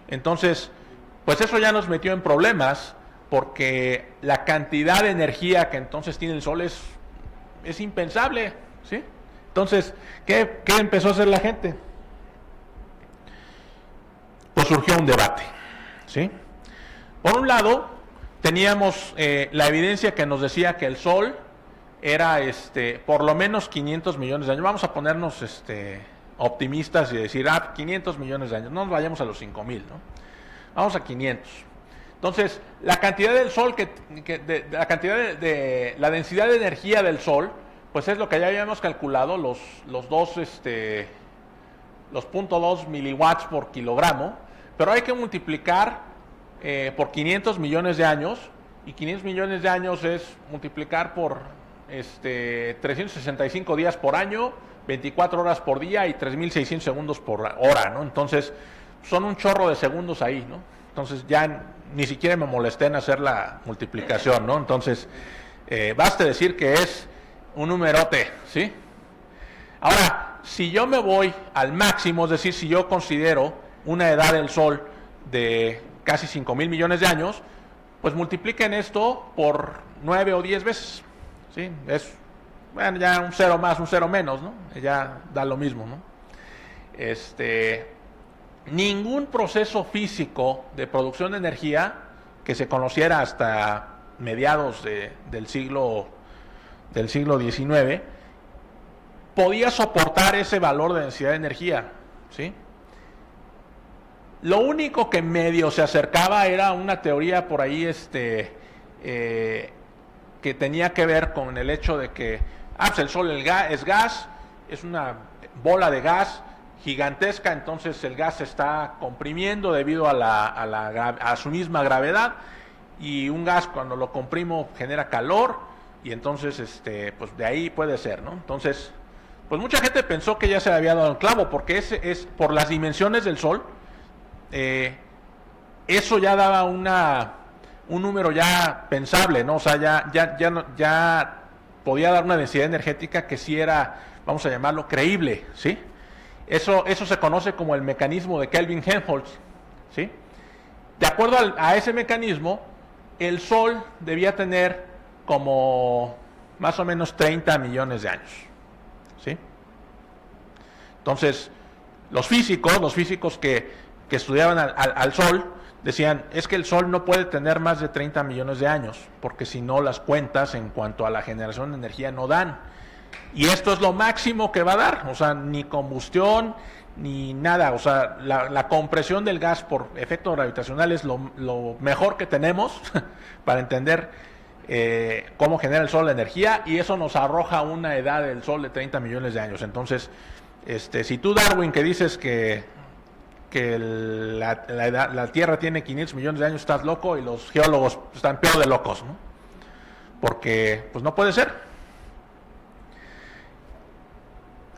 Entonces, pues eso ya nos metió en problemas, porque la cantidad de energía que entonces tiene el Sol es impensable, ¿sí? Entonces, ¿qué empezó a hacer la gente? Pues surgió un debate, ¿sí? Por un lado, teníamos la evidencia que nos decía que el Sol era por lo menos 500 millones de años. Vamos a ponernos optimistas y decir, 500 millones de años. No nos vayamos a los 5,000, ¿no? Vamos a 500. Entonces, la cantidad del Sol, la densidad de energía del Sol, pues es lo que ya habíamos calculado, los 0.2 miliwatts por kilogramo, pero hay que multiplicar por 500 millones de años, y 500 millones de años es multiplicar por 365 días por año, 24 horas por día y 3.600 segundos por hora, ¿no? Entonces, son un chorro de segundos ahí, ¿no? Entonces ya ni siquiera me molesté en hacer la multiplicación, ¿no? Entonces, baste decir que es un numerote, ¿sí? Ahora, si yo me voy al máximo, es decir, si yo considero una edad del Sol de casi 5,000 millones de años, pues multipliquen esto por 9 o 10 veces, ¿sí? Es, bueno, ya un cero más, un cero menos, ¿no? Ya da lo mismo, ¿no? Ningún proceso físico de producción de energía que se conociera hasta mediados del siglo XIX podía soportar ese valor de densidad de energía, ¿sí? Lo único que medio se acercaba era una teoría por ahí que tenía que ver con el hecho de que pues el Sol es gas, es una bola de gas gigantesca, entonces el gas se está comprimiendo debido a su misma gravedad, y un gas cuando lo comprimo genera calor, y entonces pues de ahí puede ser, ¿no? Entonces, pues mucha gente pensó que ya se le había dado el clavo, porque es por las dimensiones del Sol, eso ya daba un número ya pensable, ¿no? O sea, ya podía dar una densidad energética que sí era, vamos a llamarlo, creíble, ¿sí? Eso se conoce como el mecanismo de Kelvin-Helmholtz, ¿sí? De acuerdo a ese mecanismo, el Sol debía tener como más o menos 30 millones de años, ¿sí? Entonces, los físicos que estudiaban al Sol decían, es que el Sol no puede tener más de 30 millones de años, porque si no las cuentas en cuanto a la generación de energía no dan. Y esto es lo máximo que va a dar, o sea, ni combustión, ni nada, o sea, la compresión del gas por efecto gravitacional es lo mejor que tenemos para entender cómo genera el Sol la energía, y eso nos arroja una edad del Sol de 30 millones de años. Entonces, si tú, Darwin, que dices que la Tierra tiene 500 millones de años, estás loco, y los geólogos están peor de locos, ¿no? porque pues no puede ser.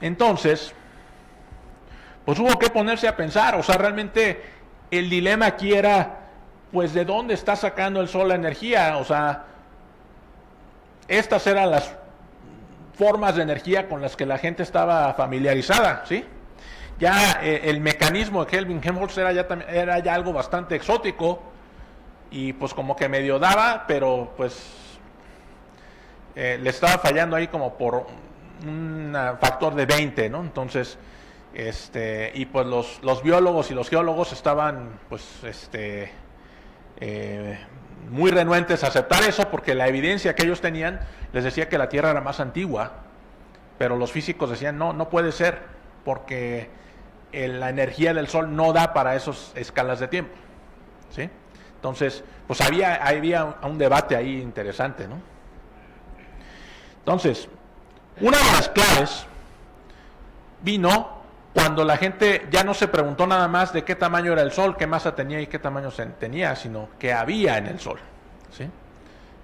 Entonces, pues hubo que ponerse a pensar, o sea, realmente el dilema aquí era, pues, ¿de dónde está sacando el sol la energía? O sea, estas eran las formas de energía con las que la gente estaba familiarizada, ¿sí? Ya el mecanismo de Kelvin-Helmholtz era ya algo bastante exótico y pues como que medio daba, pero pues le estaba fallando ahí como por un factor de 20, ¿no? Entonces, y pues los biólogos y los geólogos estaban pues muy renuentes a aceptar eso, porque la evidencia que ellos tenían les decía que la Tierra era más antigua, pero los físicos decían no puede ser, porque la energía del Sol no da para esas escalas de tiempo, ¿sí? Entonces, pues había un debate ahí interesante, ¿no? Entonces, una de las claves vino cuando la gente ya no se preguntó nada más de qué tamaño era el Sol, qué masa tenía y qué tamaño tenía, sino qué había en el Sol, ¿sí?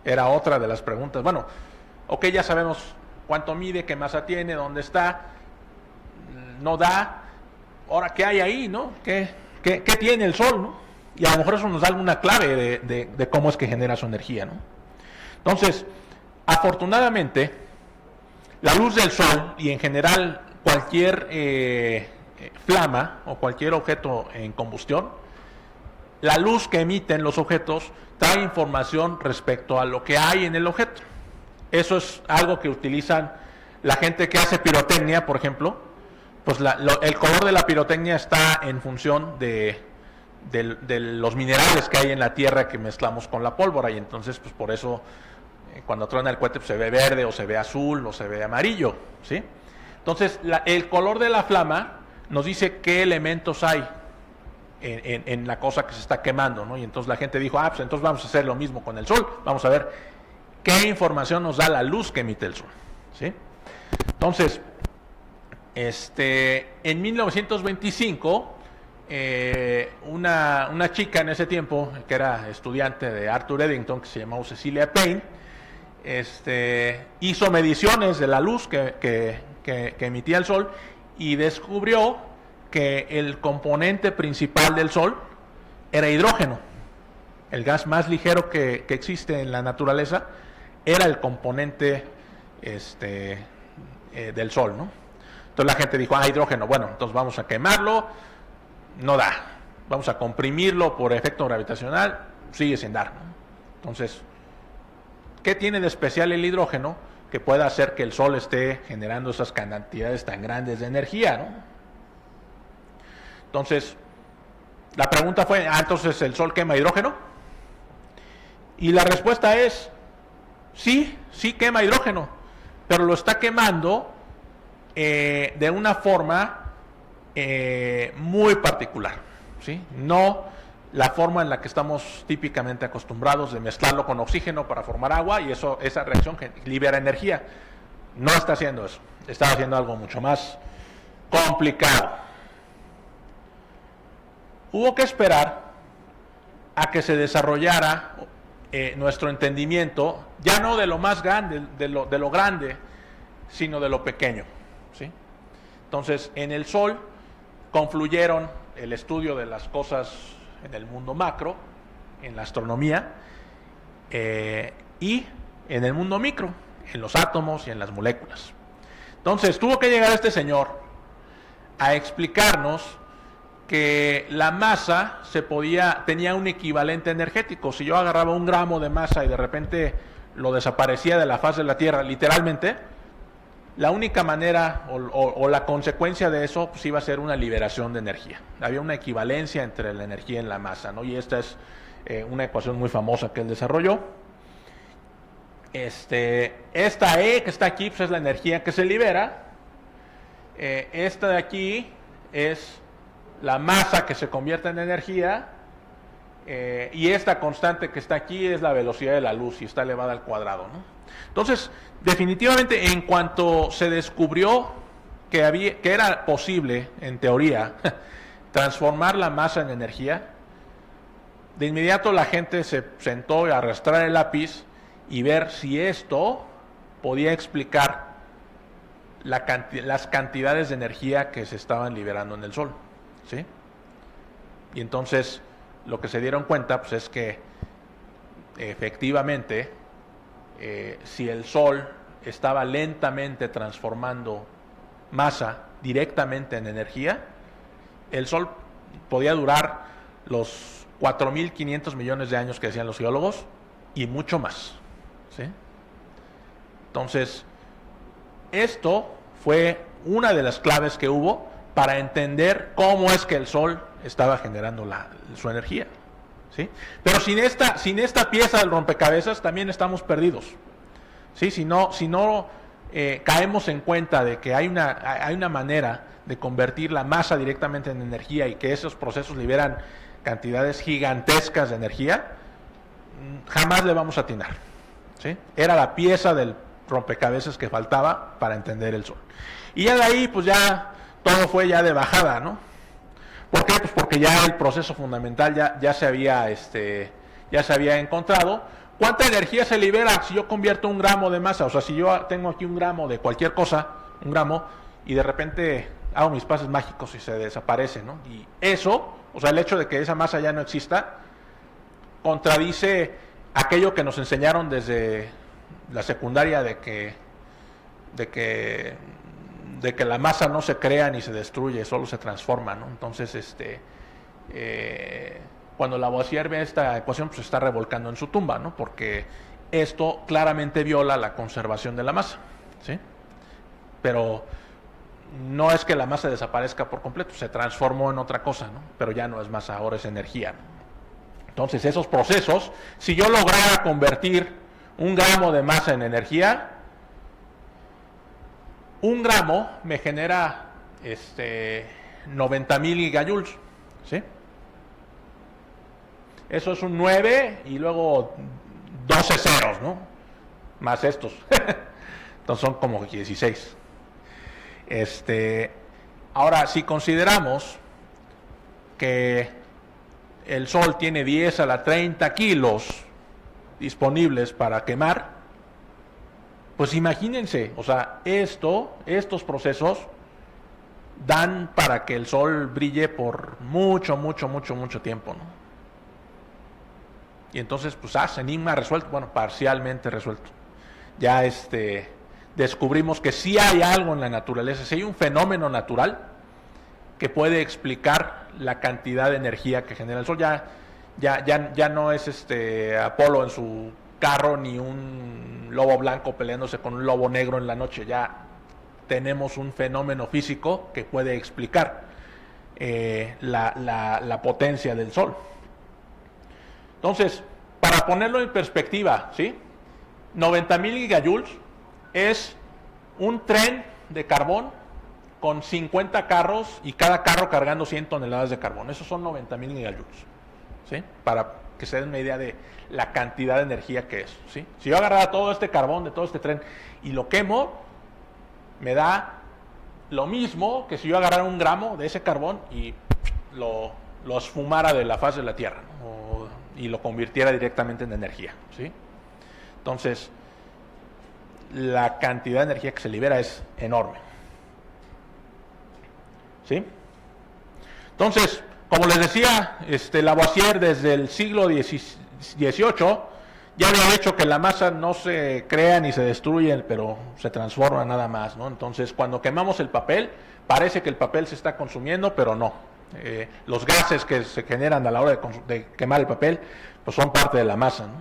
Era otra de las preguntas. Bueno, ok, ya sabemos cuánto mide, qué masa tiene, dónde está, no da. Ahora, ¿qué hay ahí, no? ¿Qué tiene el Sol, no? Y a lo mejor eso nos da alguna clave de cómo es que genera su energía, ¿no? Entonces, afortunadamente, la luz del Sol y en general cualquier flama o cualquier objeto en combustión, la luz que emiten los objetos trae información respecto a lo que hay en el objeto. Eso es algo que utilizan la gente que hace pirotecnia, por ejemplo. Pues el color de la pirotecnia está en función de los minerales que hay en la tierra que mezclamos con la pólvora, y entonces pues por eso cuando truena el cohete pues, se ve verde o se ve azul o se ve amarillo, ¿sí? Entonces el color de la flama nos dice qué elementos hay en la cosa que se está quemando, ¿no? Y entonces la gente dijo, pues entonces vamos a hacer lo mismo con el Sol, vamos a ver qué información nos da la luz que emite el Sol, ¿sí? Entonces, en 1925, una chica en ese tiempo, que era estudiante de Arthur Eddington, que se llamaba Cecilia Payne, hizo mediciones de la luz que emitía el Sol y descubrió que el componente principal del Sol era hidrógeno. El gas más ligero que existe en la naturaleza era el componente del Sol, ¿no? Entonces la gente dijo, hidrógeno, bueno, entonces vamos a quemarlo, no da. Vamos a comprimirlo por efecto gravitacional, sigue sin dar, ¿no? Entonces, ¿qué tiene de especial el hidrógeno que pueda hacer que el Sol esté generando esas cantidades tan grandes de energía, ¿no? Entonces, la pregunta fue, ¿entonces el Sol quema hidrógeno? Y la respuesta es, sí quema hidrógeno, pero lo está quemando de una forma muy particular, ¿sí? No la forma en la que estamos típicamente acostumbrados de mezclarlo con oxígeno para formar agua y esa reacción libera energía. No está haciendo eso, está haciendo algo mucho más complicado. Hubo que esperar a que se desarrollara nuestro entendimiento, ya no de lo más grande, de lo grande, sino de lo pequeño, ¿sí? Entonces, en el Sol confluyeron el estudio de las cosas en el mundo macro, en la astronomía, y en el mundo micro, en los átomos y en las moléculas. Entonces, tuvo que llegar este señor a explicarnos que la masa tenía un equivalente energético. Si yo agarraba 1 gramo de masa y de repente lo desaparecía de la faz de la Tierra, literalmente, la única manera o la consecuencia de eso pues iba a ser una liberación de energía. Había una equivalencia entre la energía y la masa, ¿no? Y esta es una ecuación muy famosa que él desarrolló. Esta E que está aquí pues es la energía que se libera. Esta de aquí es la masa que se convierte en energía. Y esta constante que está aquí es la velocidad de la luz y está elevada al cuadrado, ¿no? Entonces, definitivamente, en cuanto se descubrió que era posible, en teoría, transformar la masa en energía, de inmediato la gente se sentó a arrastrar el lápiz y ver si esto podía explicar las cantidades de energía que se estaban liberando en el Sol, ¿sí? Y entonces lo que se dieron cuenta pues, es que efectivamente si el Sol estaba lentamente transformando masa directamente en energía, el Sol podía durar los 4.500 millones de años que decían los geólogos y mucho más, ¿sí? Entonces, esto fue una de las claves que hubo para entender cómo es que el Sol estaba generando su energía, ¿sí? Pero sin esta pieza del rompecabezas también estamos perdidos, ¿sí? Si no caemos en cuenta de que hay una manera de convertir la masa directamente en energía y que esos procesos liberan cantidades gigantescas de energía, jamás le vamos a atinar, ¿sí? Era la pieza del rompecabezas que faltaba para entender el Sol. Y ya de ahí, pues ya todo fue ya de bajada, ¿no? ¿Por qué? Pues porque ya el proceso fundamental ya se había encontrado. ¿Cuánta energía se libera si yo convierto 1 gramo de masa? O sea, si yo tengo aquí 1 gramo de cualquier cosa, 1 gramo, y de repente hago mis pases mágicos y se desaparece, ¿no? Y eso, o sea, el hecho de que esa masa ya no exista, contradice aquello que nos enseñaron desde la secundaria de que la masa no se crea ni se destruye, solo se transforma, ¿no? Entonces, cuando Lavoisier ve esta ecuación, pues se está revolcando en su tumba, ¿no? Porque esto claramente viola la conservación de la masa, ¿sí? Pero no es que la masa desaparezca por completo, se transformó en otra cosa, ¿no? Pero ya no es masa, ahora es energía, ¿no? Entonces, esos procesos, si yo lograra convertir 1 gramo de masa en energía, 1 gramo me genera 90,000 gigajoules, ¿sí? Eso es un 9 y luego 12 ceros, ¿no? Más estos. Entonces son como 16. Ahora, si consideramos que el Sol tiene 10 a la 30 kilos disponibles para quemar, pues imagínense, o sea, estos procesos dan para que el Sol brille por mucho tiempo, ¿no? Y entonces, pues, enigma resuelto, bueno, parcialmente resuelto. Ya descubrimos que sí hay algo en la naturaleza, sí hay un fenómeno natural que puede explicar la cantidad de energía que genera el Sol. Ya no es Apolo en su carro ni un lobo blanco peleándose con un lobo negro en la noche. Ya tenemos un fenómeno físico que puede explicar la potencia del Sol. Entonces, para ponerlo en perspectiva, ¿sí? 90,000 gigajoules es un tren de carbón con 50 carros y cada carro cargando 100 toneladas de carbón. Esos son 90,000 gigajoules, ¿sí? Para que se den una idea de la cantidad de energía que es, ¿sí? Si yo agarrara todo este carbón de todo este tren y lo quemo, me da lo mismo que si yo agarrara 1 gramo de ese carbón y lo esfumara de la faz de la Tierra, ¿no? Y lo convirtiera directamente en energía, ¿sí? Entonces, la cantidad de energía que se libera es enorme, ¿sí? Entonces, como les decía, Lavoisier desde el siglo XVIII ya había dicho que la masa no se crea ni se destruye, pero se transforma nada más, ¿no? Entonces, cuando quemamos el papel, parece que el papel se está consumiendo, pero no. Los gases que se generan a la hora de quemar el papel, pues son parte de la masa, ¿no?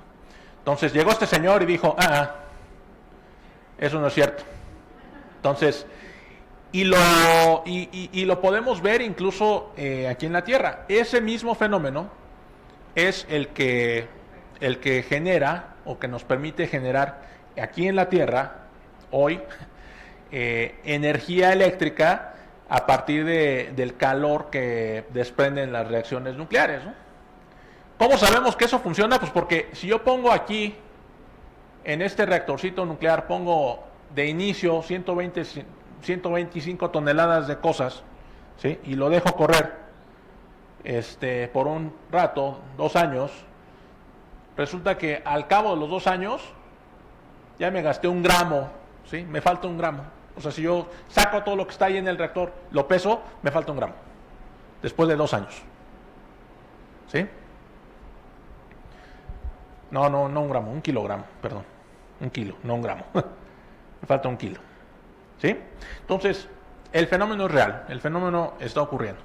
Entonces llegó este señor y dijo, eso no es cierto. Entonces, y lo podemos ver incluso aquí en la Tierra. Ese mismo fenómeno es el que genera o que nos permite generar aquí en la Tierra hoy energía eléctrica a partir del calor que desprenden las reacciones nucleares, ¿no? ¿Cómo sabemos que eso funciona? Pues porque si yo pongo aquí, en este reactorcito nuclear, pongo de inicio 125 toneladas de cosas, ¿sí? Y lo dejo correr por un rato, 2 años, resulta que al cabo de los 2 años ya me gasté 1 gramo, ¿sí? Me falta 1 gramo. O sea, si yo saco todo lo que está ahí en el reactor, lo peso, me falta 1 gramo. Después de 2 años. ¿Sí? No 1 gramo, 1 kilogramo, perdón. 1 kilo, no 1 gramo. Me falta 1 kilo. ¿Sí? Entonces, el fenómeno es real, el fenómeno está ocurriendo.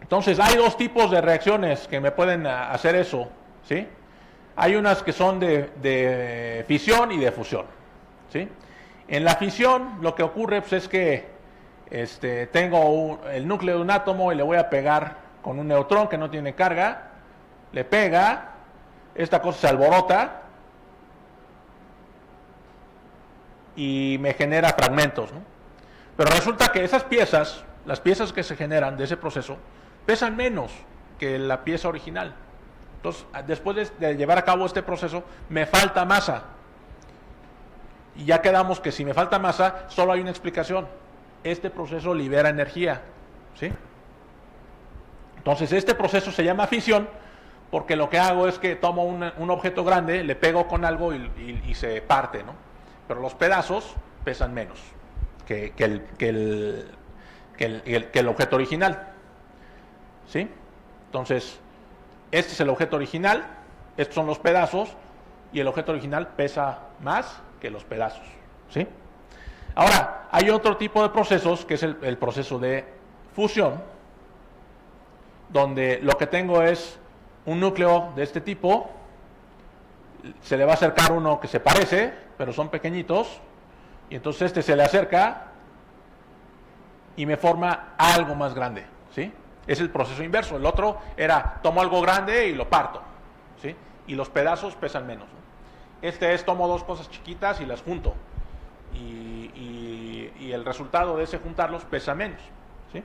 Entonces, hay 2 tipos de reacciones que me pueden hacer eso, ¿sí? Hay unas que son de fisión y de fusión, ¿sí? En la fisión, lo que ocurre pues, es que tengo el núcleo de un átomo y le voy a pegar con un neutrón que no tiene carga, le pega, esta cosa se alborota y me genera fragmentos, ¿no? Pero resulta que esas piezas, las piezas que se generan de ese proceso, pesan menos que la pieza original. Entonces, después de llevar a cabo este proceso, me falta masa. Y ya quedamos que si me falta masa, solo hay una explicación. Este proceso libera energía, ¿sí? Entonces, este proceso se llama fisión, porque lo que hago es que tomo un objeto grande, le pego con algo y se parte, ¿no? Pero los pedazos pesan menos que el objeto original, ¿sí? Entonces, este es el objeto original, estos son los pedazos, y el objeto original pesa más que los pedazos, ¿sí? Ahora, hay otro tipo de procesos, que es el proceso de fusión, donde lo que tengo es un núcleo de este tipo, se le va a acercar uno que se parece, pero son pequeñitos, y entonces este se le acerca y me forma algo más grande, ¿sí? Es el proceso inverso. El otro era, tomo algo grande y lo parto, ¿sí? Y los pedazos pesan menos, ¿no? Este es, tomo 2 cosas chiquitas y las junto, y el resultado de ese juntarlos pesa menos, ¿sí?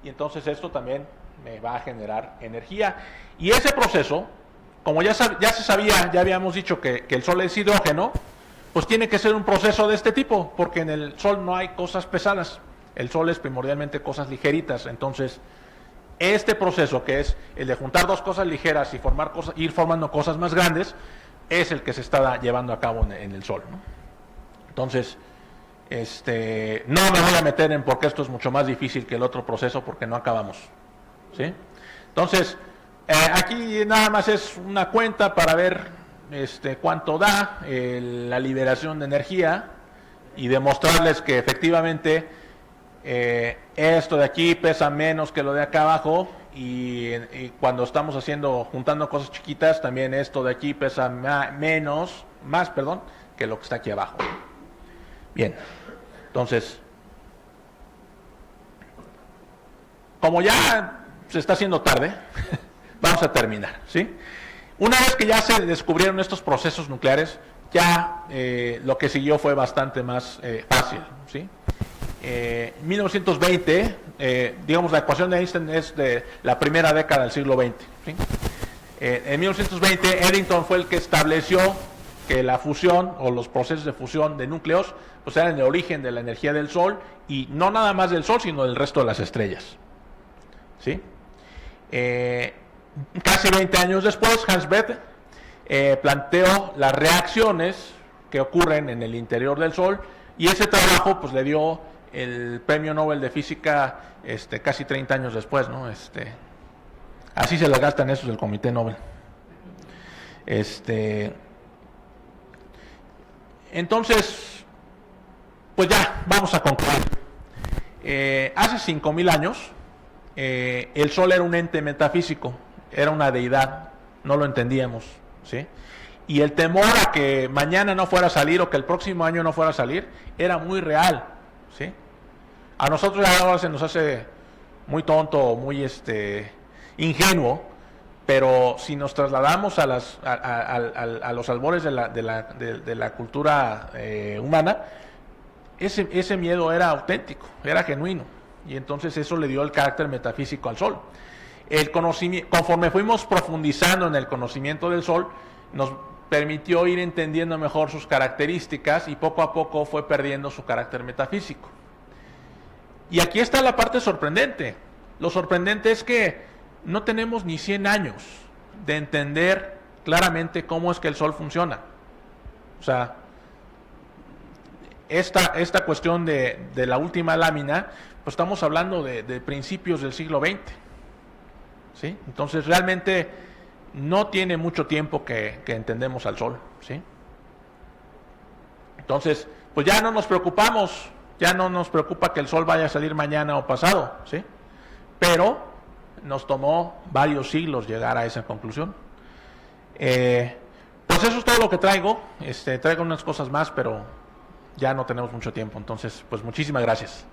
Y entonces esto también me va a generar energía. Y ese proceso, como ya se sabía, ya habíamos dicho que el Sol es hidrógeno, pues tiene que ser un proceso de este tipo, porque en el Sol no hay cosas pesadas. El Sol es primordialmente cosas ligeritas. Entonces, este proceso, que es el de juntar 2 cosas ligeras y ir formando cosas más grandes, es el que se está llevando a cabo en el Sol, ¿no? Entonces, no me voy a meter en por qué esto es mucho más difícil que el otro proceso, porque no acabamos, ¿sí? Entonces, aquí nada más es una cuenta para ver cuánto da la liberación de energía y demostrarles que efectivamente esto de aquí pesa menos que lo de acá abajo, y cuando estamos juntando cosas chiquitas, también esto de aquí pesa más que lo que está aquí abajo. Bien, entonces, como ya se está haciendo tarde, vamos a terminar, ¿sí? Una vez que ya se descubrieron estos procesos nucleares, ya lo que siguió fue bastante más fácil, ¿sí? 1920, digamos, la ecuación de Einstein es de la primera década del siglo XX, ¿sí? En 1920, Eddington fue el que estableció que la fusión o los procesos de fusión de núcleos pues eran el origen de la energía del Sol, y no nada más del Sol, sino del resto de las estrellas, ¿sí? Casi 20 años después, Hans Bethe planteó las reacciones que ocurren en el interior del Sol, y ese trabajo pues le dio el premio Nobel de Física casi 30 años después, ¿no? Así se la gastan esos del Comité Nobel. Entonces, pues ya, vamos a concluir. Hace 5,000 años, el Sol era un ente metafísico, era una deidad, no lo entendíamos, ¿sí? Y el temor a que mañana no fuera a salir o que el próximo año no fuera a salir era muy real, ¿sí? A nosotros ahora se nos hace muy tonto, muy ingenuo, pero si nos trasladamos a los albores de la cultura humana, ese miedo era auténtico, era genuino, y entonces eso le dio el carácter metafísico al Sol. Conforme fuimos profundizando en el conocimiento del Sol, nos permitió ir entendiendo mejor sus características, y poco a poco fue perdiendo su carácter metafísico. Y aquí está la parte sorprendente. Lo sorprendente es que no tenemos ni 100 años de entender claramente cómo es que el Sol funciona. O sea, esta cuestión de la última lámina, pues estamos hablando de principios del siglo XX, ¿sí? Entonces realmente no tiene mucho tiempo que entendemos al Sol, ¿sí? Entonces, pues ya no nos preocupamos, ya no nos preocupa que el Sol vaya a salir mañana o pasado, ¿sí? Pero nos tomó varios siglos llegar a esa conclusión. Pues eso es todo lo que traigo. Traigo unas cosas más, pero ya no tenemos mucho tiempo. Entonces, pues muchísimas gracias.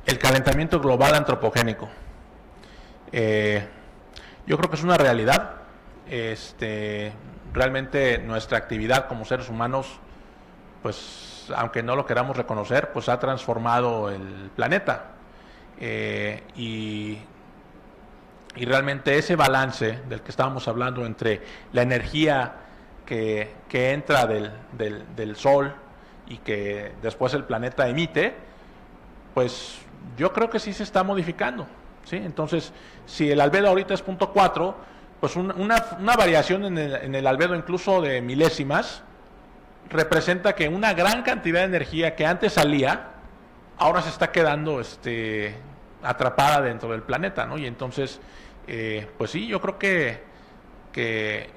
El calentamiento global antropogénico. Yo creo que es una realidad. Realmente nuestra actividad como seres humanos, pues aunque no lo queramos reconocer, pues ha transformado el planeta. Y realmente ese balance del que estábamos hablando entre la energía que entra del Sol y que después el planeta emite, pues yo creo que sí se está modificando, ¿sí? Entonces, si el albedo ahorita es 0.4, pues una variación en el albedo incluso de milésimas representa que una gran cantidad de energía que antes salía, ahora se está quedando atrapada dentro del planeta, ¿no? Y entonces, pues sí, yo creo que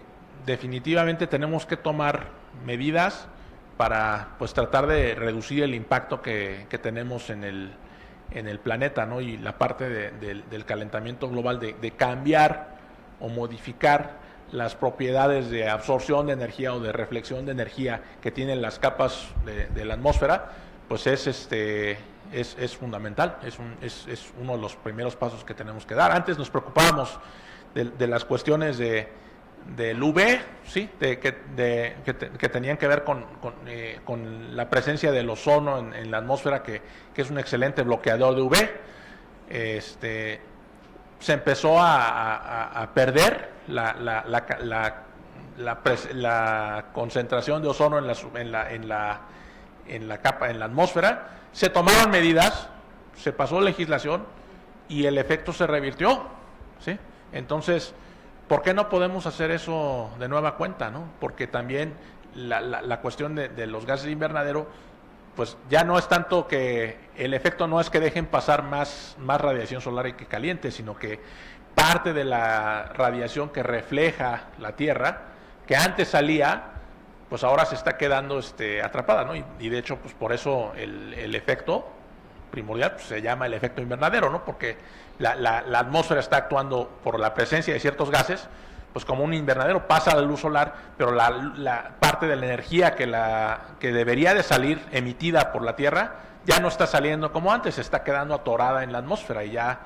definitivamente tenemos que tomar medidas para pues tratar de reducir el impacto que tenemos en el planeta, ¿no? Y la parte del calentamiento global, de cambiar o modificar las propiedades de absorción de energía o de reflexión de energía que tienen las capas de la atmósfera, pues es fundamental, es uno de los primeros pasos que tenemos que dar. Antes nos preocupábamos de las cuestiones del UV, ¿sí? que tenían que ver con la presencia del ozono en la atmósfera, que es un excelente bloqueador de UV. Se empezó a perder la concentración de ozono en la capa, en la atmósfera. Se tomaron medidas, se pasó legislación y el efecto se revirtió, ¿sí? Entonces, ¿por qué no podemos hacer eso de nueva cuenta, ¿no? Porque también la cuestión de los gases de invernadero, pues ya no es tanto que el efecto no es que dejen pasar más radiación solar y que caliente, sino que parte de la radiación que refleja la Tierra, que antes salía, pues ahora se está quedando atrapada, ¿no? Y de hecho, pues por eso el efecto primordial pues, se llama el efecto invernadero, ¿no? Porque la atmósfera está actuando por la presencia de ciertos gases, pues como un invernadero, pasa la luz solar, pero la parte de la energía que debería de salir emitida por la Tierra ya no está saliendo como antes, se está quedando atorada en la atmósfera y ya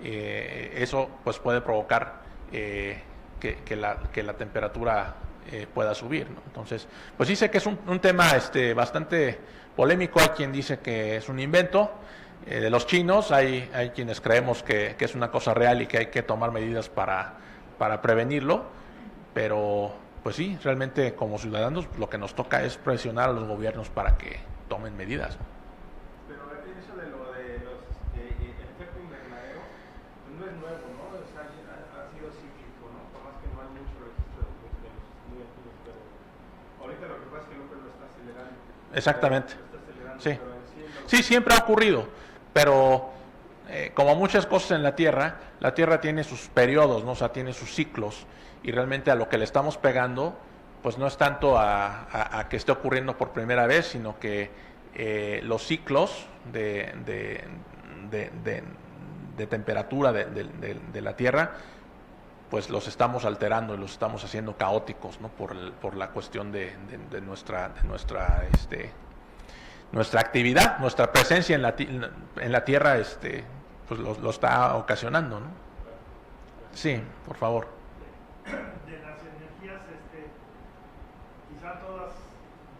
eso pues puede provocar que la temperatura pueda subir, ¿no? Entonces, pues sí sé que es un tema bastante polémico. Hay quien dice que es un invento de los chinos, hay quienes creemos que es una cosa real y que hay que tomar medidas para prevenirlo, pero pues sí, realmente como ciudadanos lo que nos toca es presionar a los gobiernos para que tomen medidas, ¿no? Pero eso de lo de el efecto invernadero pues no es nuevo, ¿no? O sea, ha sido cíclico, ¿no? Por más que no hay mucho registro de los muy antiguos, pero ahorita lo que pasa es que López lo está acelerando. Exactamente. Lo está acelerando, Sí. pero Sí, siempre ha ocurrido, pero como muchas cosas en la Tierra tiene sus periodos, ¿no? O sea, tiene sus ciclos, y realmente a lo que le estamos pegando, pues no es tanto a que esté ocurriendo por primera vez, sino que los ciclos de temperatura de la Tierra, pues los estamos alterando y los estamos haciendo caóticos, ¿no? Por la cuestión de nuestra actividad, nuestra presencia en la Tierra, pues lo está ocasionando, ¿no? Sí, por favor. De las energías, quizá todas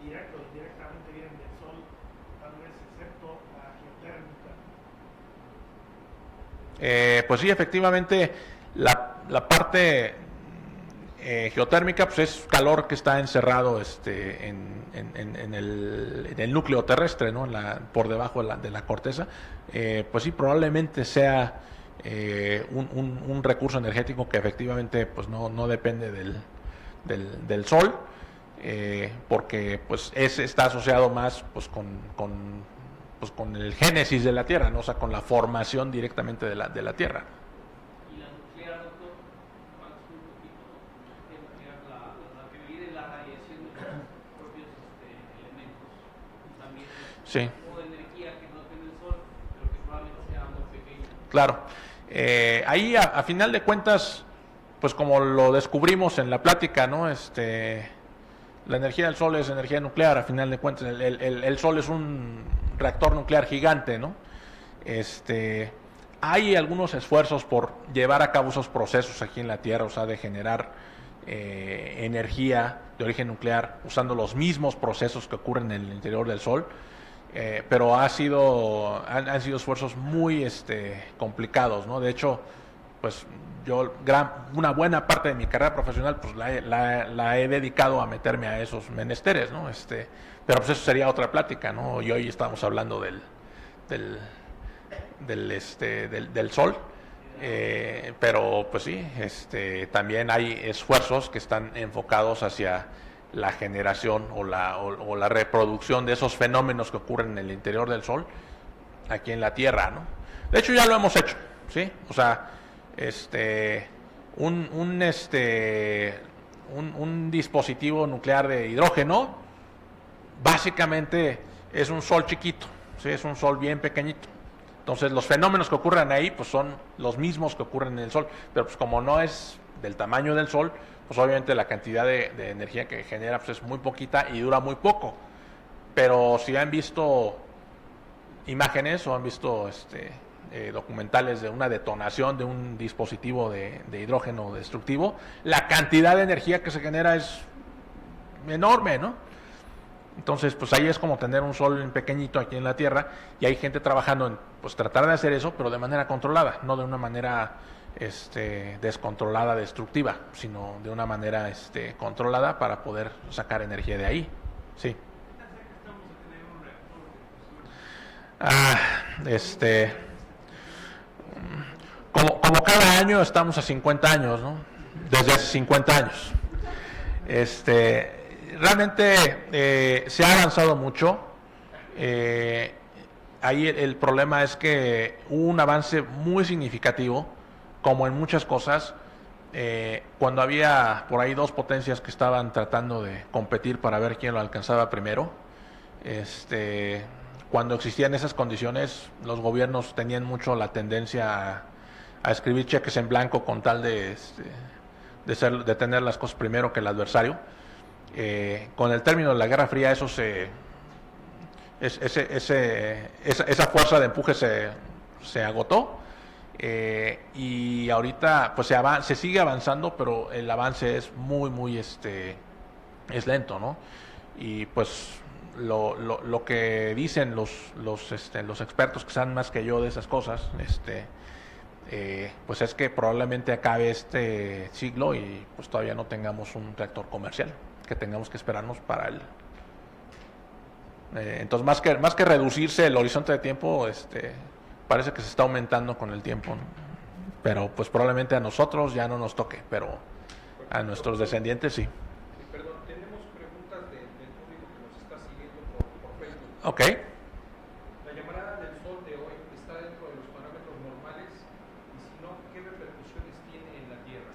directo o indirectamente vienen del sol, tal vez excepto la geotérmica. Pues sí, efectivamente, la parte geotérmica pues es calor que está encerrado en el núcleo terrestre, ¿no? Por debajo de la corteza. Pues sí, probablemente sea un recurso energético que efectivamente pues no depende del sol, porque pues está asociado más pues con el génesis de la Tierra, ¿no? O sea, con la formación directamente de la Tierra. Y la nuclear, doctor, más un poquito, ¿no? La nuclear, la que mide la radiación de los propios elementos, también es Sí. un tipo de energía que no tiene el sol, pero que probablemente sea muy pequeña. Claro. Ahí, a final de cuentas, pues como lo descubrimos en la plática, ¿no? La energía del Sol es energía nuclear, a final de cuentas. El Sol es un reactor nuclear gigante, ¿no? Hay algunos esfuerzos por llevar a cabo esos procesos aquí en la Tierra, o sea, de generar energía de origen nuclear usando los mismos procesos que ocurren en el interior del Sol. Pero han sido esfuerzos muy complicados, ¿no? De hecho, pues yo una buena parte de mi carrera profesional pues la he dedicado a meterme a esos menesteres, ¿no? Pero pues eso sería otra plática, ¿no? Y hoy estamos hablando del sol. Pero pues sí, también hay esfuerzos que están enfocados hacia la generación o la reproducción de esos fenómenos que ocurren en el interior del Sol, aquí en la Tierra, ¿no? De hecho ya lo hemos hecho, ¿sí? O sea, un dispositivo nuclear de hidrógeno básicamente es un Sol chiquito, ¿sí? Es un Sol bien pequeñito. Entonces los fenómenos que ocurren ahí pues son los mismos que ocurren en el Sol, pero pues como no es del tamaño del Sol, pues obviamente la cantidad de energía que genera pues es muy poquita y dura muy poco. Pero si han visto imágenes o han visto documentales de una detonación de un dispositivo de hidrógeno destructivo, la cantidad de energía que se genera es enorme, ¿no? Entonces, pues ahí es como tener un sol pequeñito aquí en la Tierra y hay gente trabajando en pues tratar de hacer eso, pero de manera controlada, no de una manera descontrolada, destructiva, sino de una manera controlada para poder sacar energía de ahí. Sí. Como cada año estamos a 50 años, ¿no? Desde hace 50 años. Realmente se ha avanzado mucho. Ahí el problema es que hubo un avance muy significativo, como en muchas cosas, cuando había por ahí dos potencias que estaban tratando de competir para ver quién lo alcanzaba primero. Cuando existían esas condiciones, los gobiernos tenían mucho la tendencia a escribir cheques en blanco con tal de tener las cosas primero que el adversario. Con el término de la Guerra Fría esa fuerza de empuje se agotó, y ahorita pues se sigue avanzando, pero el avance es muy es lento, ¿no? Y pues lo que dicen los expertos que saben más que yo de esas cosas, pues es que probablemente acabe este siglo y pues todavía no tengamos un reactor comercial, que tengamos que esperarnos para él. Entonces más que reducirse el horizonte de tiempo, parece que se está aumentando con el tiempo, ¿no? Pero pues probablemente a nosotros ya no nos toque, pero a nuestros descendientes sí. Perdón, tenemos preguntas del público que nos está siguiendo por Facebook. Ok. La llamarada del sol de hoy está dentro de los parámetros normales y si no, ¿qué repercusiones tiene en la Tierra?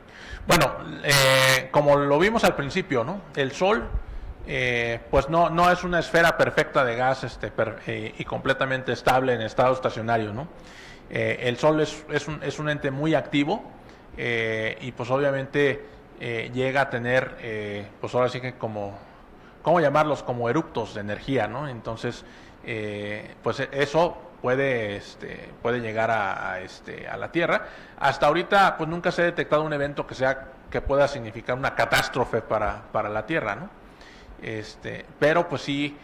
Bueno, como lo vimos al principio, ¿no? El Sol pues no es una esfera perfecta de gas y completamente estable en estado estacionario, ¿no? El Sol es un ente muy activo, y pues obviamente llega a tener, pues ahora sí que ¿cómo llamarlos? Como eructos de energía, ¿no? Entonces, pues eso puede llegar a la Tierra. Hasta ahorita pues nunca se ha detectado un evento que pueda significar una catástrofe para la Tierra, ¿no? Pero pues sí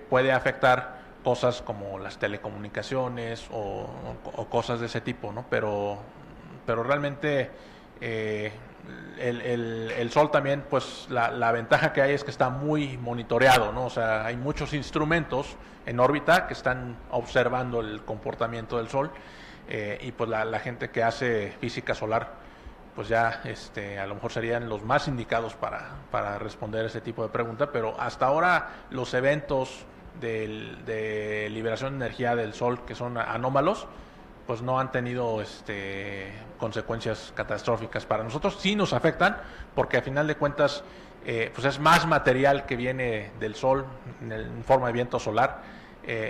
puede afectar cosas como las telecomunicaciones o cosas de ese tipo, ¿no? Pero realmente el Sol también, pues la ventaja que hay es que está muy monitoreado, ¿no? O sea, hay muchos instrumentos en órbita que están observando el comportamiento del Sol, y pues la gente que hace física solar pues ya a lo mejor serían los más indicados para responder ese tipo de pregunta, pero hasta ahora los eventos de liberación de energía del Sol que son anómalos, pues no han tenido consecuencias catastróficas. Para nosotros sí nos afectan, porque a final de cuentas pues es más material que viene del Sol en forma de viento solar,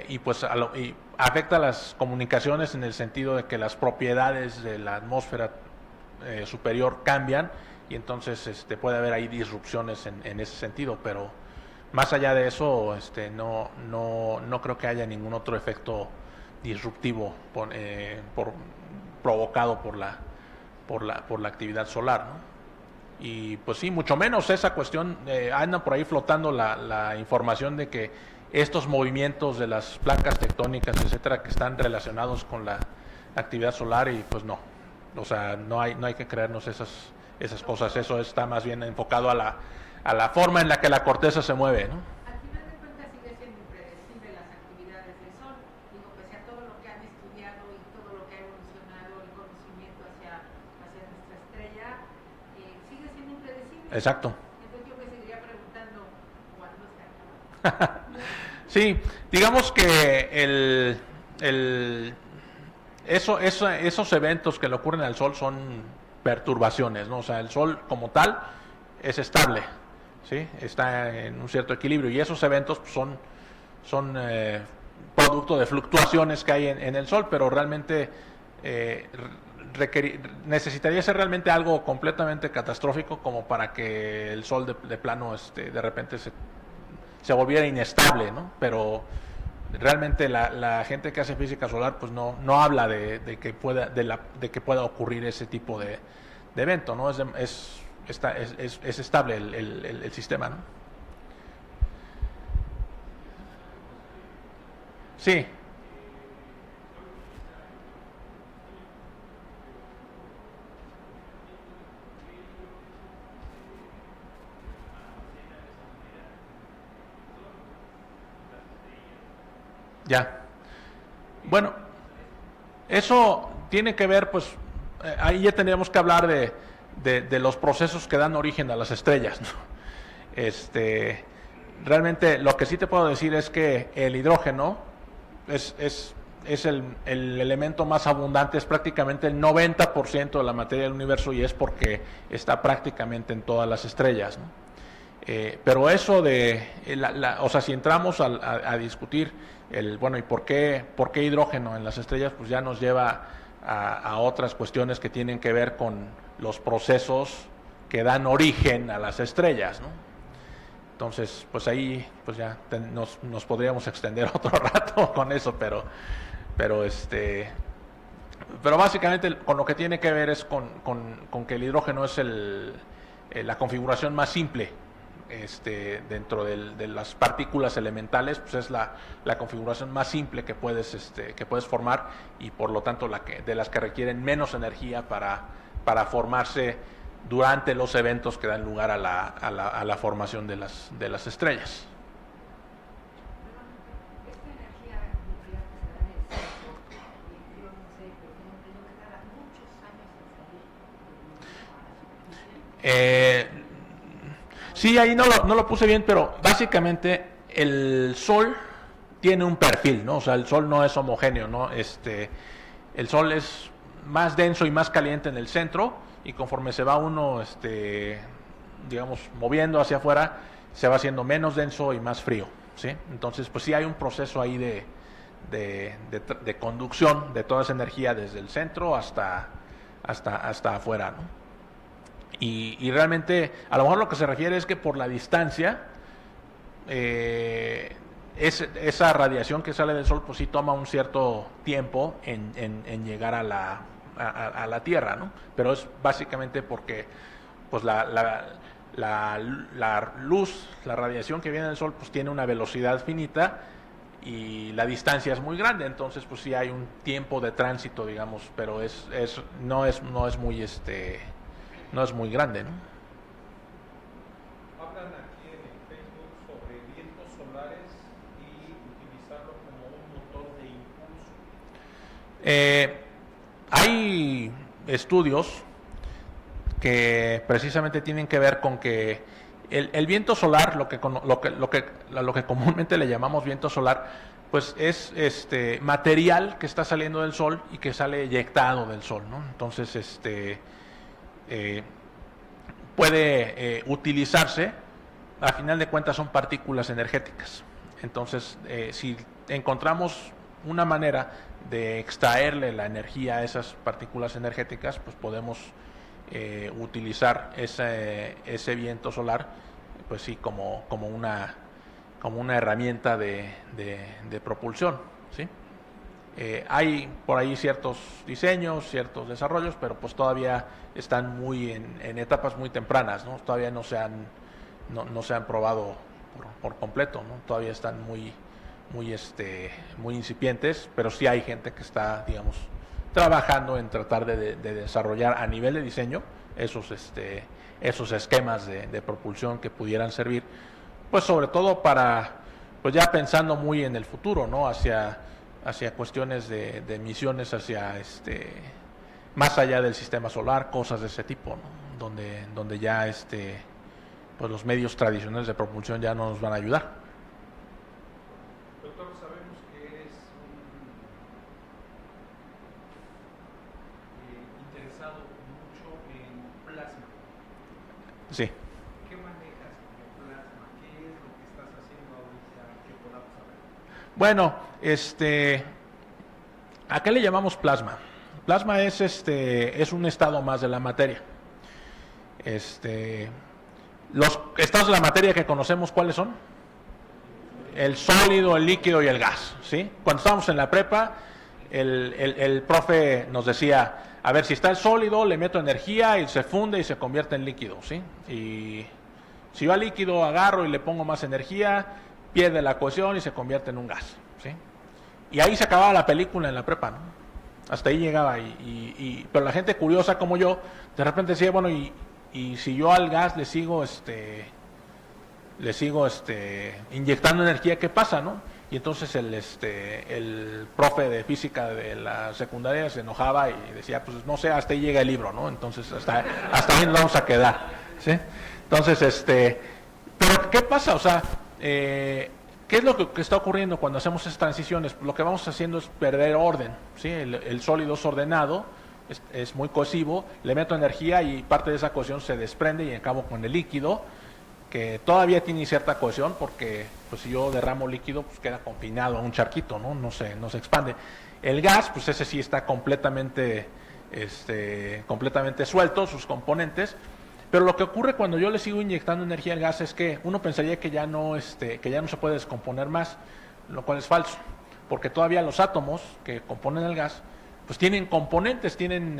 y pues y afecta las comunicaciones en el sentido de que las propiedades de la atmósfera superior cambian, y entonces puede haber ahí disrupciones en ese sentido, pero más allá de eso no creo que haya ningún otro efecto disruptivo provocado por la actividad solar, ¿no? Y pues sí, mucho menos esa cuestión, anda por ahí flotando la información de que estos movimientos de las placas tectónicas, etcétera, que están relacionados con la actividad solar, y pues no. O sea, no hay que creernos esas cosas. Eso está más bien enfocado a la forma en la que la corteza se mueve, ¿no? Al final de cuentas sigue siendo impredecible las actividades del Sol. Digo, pese a todo lo que han estudiado y todo lo que ha evolucionado el conocimiento hacia nuestra estrella, sigue siendo impredecible. Exacto. Entonces yo me seguiría preguntando, ¿cuándo se acaba? Sí, digamos que esos eventos que le ocurren al Sol son perturbaciones, ¿no? O sea, el Sol como tal es estable, ¿sí? Está en un cierto equilibrio, y esos eventos pues, son producto de fluctuaciones que hay en el Sol, pero realmente necesitaría ser realmente algo completamente catastrófico como para que el Sol de plano de repente se volviera inestable, ¿no? Pero realmente la gente que hace física solar pues no habla de que pueda ocurrir ese tipo de evento, ¿no? Es estable el sistema, ¿no? Sí. Ya. Bueno, eso tiene que ver, pues, ahí ya tendríamos que hablar de los procesos que dan origen a las estrellas, ¿no? Realmente lo que sí te puedo decir es que el hidrógeno es el elemento más abundante, es prácticamente el 90% de la materia del universo, y es porque está prácticamente en todas las estrellas, ¿no? Pero eso o sea, si entramos a discutir ¿y por qué hidrógeno en las estrellas? Pues ya nos lleva a otras cuestiones que tienen que ver con los procesos que dan origen a las estrellas, ¿no? Entonces, pues ahí pues ya nos podríamos extender otro rato con eso, pero básicamente con lo que tiene que ver es con que el hidrógeno es la configuración más simple dentro de las partículas elementales, pues es la configuración más simple que puedes formar, y por lo tanto de las que requieren menos energía para formarse durante los eventos que dan lugar a la formación de las estrellas. Esta energía nuclear que se da en el centro, yo no sé, pero tengo entendido que tarda muchos años en salir a la superficie. Sí, ahí no lo puse bien, pero básicamente el Sol tiene un perfil, ¿no? O sea, el Sol no es homogéneo, ¿no? El Sol es más denso y más caliente en el centro, y conforme se va uno, digamos, moviendo hacia afuera, se va haciendo menos denso y más frío, ¿sí? Entonces, pues sí hay un proceso ahí de conducción de toda esa energía desde el centro hasta afuera, ¿no? Y realmente, a lo mejor lo que se refiere es que por la distancia, esa radiación que sale del Sol, pues sí toma un cierto tiempo en llegar a la Tierra, ¿no? Pero es básicamente porque pues la luz, la radiación que viene del Sol, pues tiene una velocidad finita y la distancia es muy grande, entonces pues sí hay un tiempo de tránsito, digamos, pero no es muy grande, ¿no? Hablan aquí en el Facebook sobre vientos solares y utilizarlo como un motor de impulso. Hay estudios que precisamente tienen que ver con que el viento solar, lo que comúnmente le llamamos viento solar, pues es material que está saliendo del Sol y que sale eyectado del Sol, ¿no? Entonces puede utilizarse, a final de cuentas son partículas energéticas. Entonces, si encontramos una manera de extraerle la energía a esas partículas energéticas, pues podemos utilizar ese viento solar, pues sí, como una herramienta de propulsión, ¿sí? Hay por ahí ciertos diseños, ciertos desarrollos, pero pues todavía están muy en etapas muy tempranas, ¿no? Todavía no se han probado por completo, ¿no? Todavía están muy incipientes, pero sí hay gente que está, digamos, trabajando en tratar de desarrollar a nivel de diseño esos esquemas de propulsión que pudieran servir, pues sobre todo para, pues ya pensando muy en el futuro, ¿no? Hacia cuestiones de misiones hacia más allá del sistema solar, cosas de ese tipo, ¿no? Donde ya pues los medios tradicionales de propulsión ya no nos van a ayudar. Doctor, sabemos que eres interesado mucho en plasma. Sí. ¿Qué manejas como plasma? ¿Qué es lo que estás haciendo ahorita que podamos saber? Bueno, ¿a qué le llamamos plasma? Plasma es un estado más de la materia. Los estados de la materia que conocemos, ¿cuáles son? El sólido, el líquido y el gas, ¿sí? Cuando estábamos en la prepa, el profe nos decía, a ver, si está el sólido, le meto energía y se funde y se convierte en líquido, ¿sí? Y si yo al líquido agarro y le pongo más energía, pierde la cohesión y se convierte en un gas, ¿sí? Y ahí se acababa la película en la prepa, ¿no? Hasta ahí llegaba, pero la gente curiosa como yo, de repente decía, bueno, y si yo al gas le sigo inyectando energía, ¿qué pasa, no? Y entonces el profe de física de la secundaria se enojaba y decía, pues no sé, hasta ahí llega el libro, ¿no? Entonces hasta ahí nos vamos a quedar, ¿sí? Entonces, pero ¿qué pasa? O sea, ¿qué es lo que está ocurriendo cuando hacemos esas transiciones? Lo que vamos haciendo es perder orden, ¿sí? El sólido es ordenado, es muy cohesivo, le meto energía y parte de esa cohesión se desprende y acabo con el líquido, que todavía tiene cierta cohesión porque pues si yo derramo líquido pues queda confinado a un charquito, no se expande. El gas, pues ese sí está completamente suelto, sus componentes. Pero lo que ocurre cuando yo le sigo inyectando energía al gas es que uno pensaría que ya no se puede descomponer más, lo cual es falso, porque todavía los átomos que componen el gas pues tienen componentes, tienen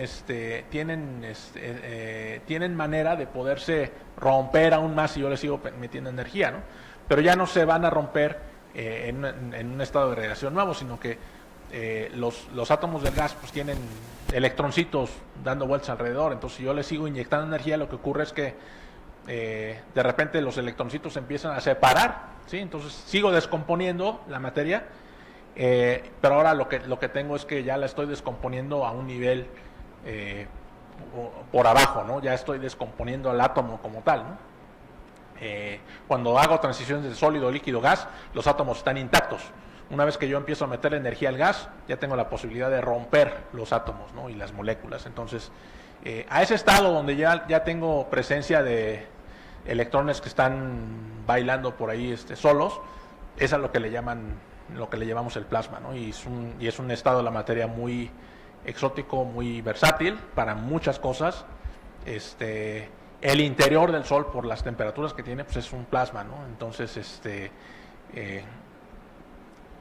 manera de poderse romper aún más si yo le sigo metiendo energía, ¿no? Pero ya no se van a romper en un estado de radiación nuevo, sino que los átomos del gas pues tienen electroncitos dando vueltas alrededor. Entonces si yo le sigo inyectando energía, lo que ocurre es que de repente los electroncitos empiezan a separar, ¿sí? Entonces sigo descomponiendo la materia, pero ahora lo que tengo es que ya la estoy descomponiendo a un nivel por abajo, ¿no? Ya estoy descomponiendo al átomo como tal, ¿no? Cuando hago transiciones de sólido, líquido, gas, los átomos están intactos. Una vez que yo empiezo a meter energía al gas, ya tengo la posibilidad de romper los átomos, ¿no? Y las moléculas. Entonces, a ese estado donde ya tengo presencia de electrones que están bailando por ahí solos, es a lo que le llamamos el plasma, ¿no? Y es un estado de la materia muy exótico, muy versátil para muchas cosas. El interior del Sol, por las temperaturas que tiene, pues es un plasma, ¿no? Entonces,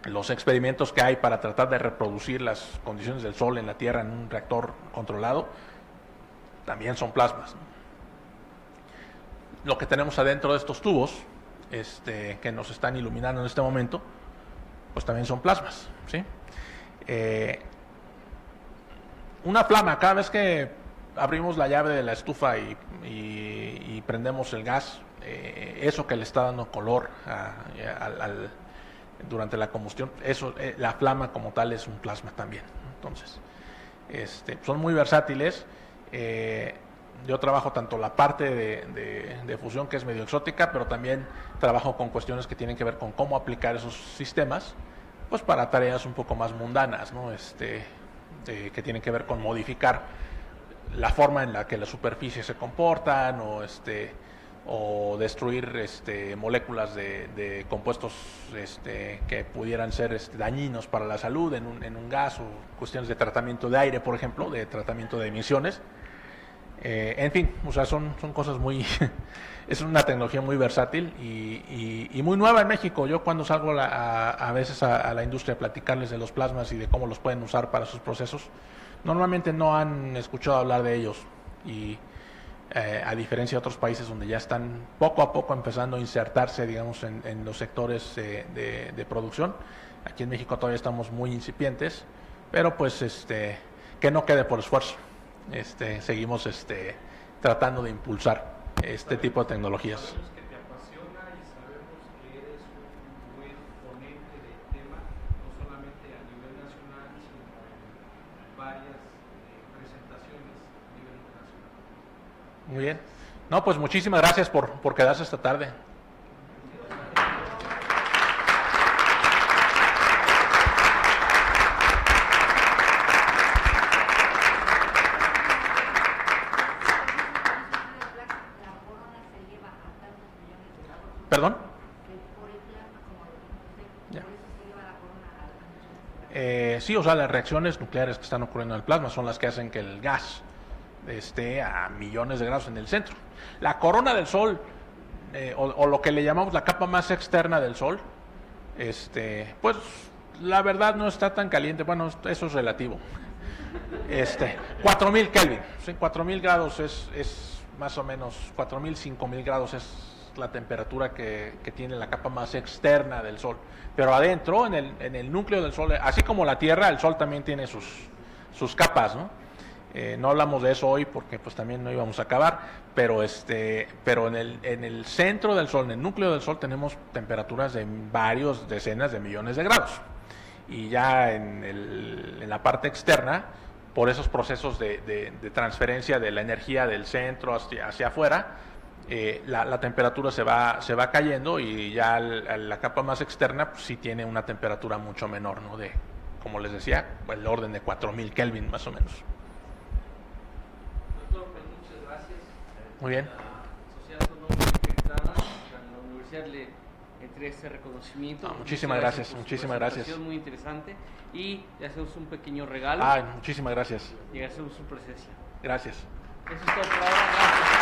los experimentos que hay para tratar de reproducir las condiciones del Sol en la Tierra en un reactor controlado, también son plasmas, ¿no? Lo que tenemos adentro de estos tubos, que nos están iluminando en este momento, pues también son plasmas, ¿sí? Una flama, cada vez que abrimos la llave de la estufa y prendemos el gas, eso que le está dando color durante la combustión, eso, la flama como tal es un plasma también. Entonces, son muy versátiles. Yo trabajo tanto la parte de fusión, que es medio exótica, pero también trabajo con cuestiones que tienen que ver con cómo aplicar esos sistemas, pues para tareas un poco más mundanas, ¿no? Que tienen que ver con modificar la forma en la que las superficies se comportan, o destruir moléculas de compuestos que pudieran ser dañinos para la salud en un gas, o cuestiones de tratamiento de aire, por ejemplo, de tratamiento de emisiones. En fin, o sea, son cosas muy... es una tecnología muy versátil y muy nueva en México. Yo cuando salgo a veces a la industria a platicarles de los plasmas y de cómo los pueden usar para sus procesos, normalmente no han escuchado hablar de ellos. Y a diferencia de otros países donde ya están poco a poco empezando a insertarse, digamos, en los sectores de producción, aquí en México todavía estamos muy incipientes, pero pues que no quede por esfuerzo. Seguimos tratando de impulsar este tipo de tecnologías. Sabemos que te apasiona y sabemos que eres un buen ponente del tema, no solamente a nivel nacional, sino en varias presentaciones a nivel internacional. Muy bien. No, pues muchísimas gracias por quedarse esta tarde. ¿Perdón? Sí, o sea, las reacciones nucleares que están ocurriendo en el plasma son las que hacen que el gas esté a millones de grados en el centro. La corona del Sol, o lo que le llamamos la capa más externa del Sol, pues la verdad no está tan caliente. Bueno, eso es relativo. 4000 Kelvin, ¿sí? 4000 grados es más o menos, 4000, 5000 grados es la temperatura que tiene la capa más externa del Sol. Pero adentro, en el núcleo del Sol, así como la Tierra, el Sol también tiene sus capas, ¿no? No hablamos de eso hoy porque pues también no íbamos a acabar, pero en el centro del Sol, en el núcleo del Sol, tenemos temperaturas de varios decenas de millones de grados. Y ya en la parte externa, por esos procesos de transferencia de la energía del centro hacia afuera, la temperatura se va cayendo, y ya la capa más externa pues, sí tiene una temperatura mucho menor, ¿no? Como les decía, el orden de 4000 Kelvin más o menos. Doctor, pues muchas gracias. Muy bien. La Sociedad Astronómica Infectada, la universidad le entrega este reconocimiento. No, muchísimas gracias, por su muchísimas gracias. presentación muy interesante, y le hacemos un pequeño regalo Muchísimas gracias. y agradecemos su presencia. Gracias. Eso es todo por ahora. Gracias.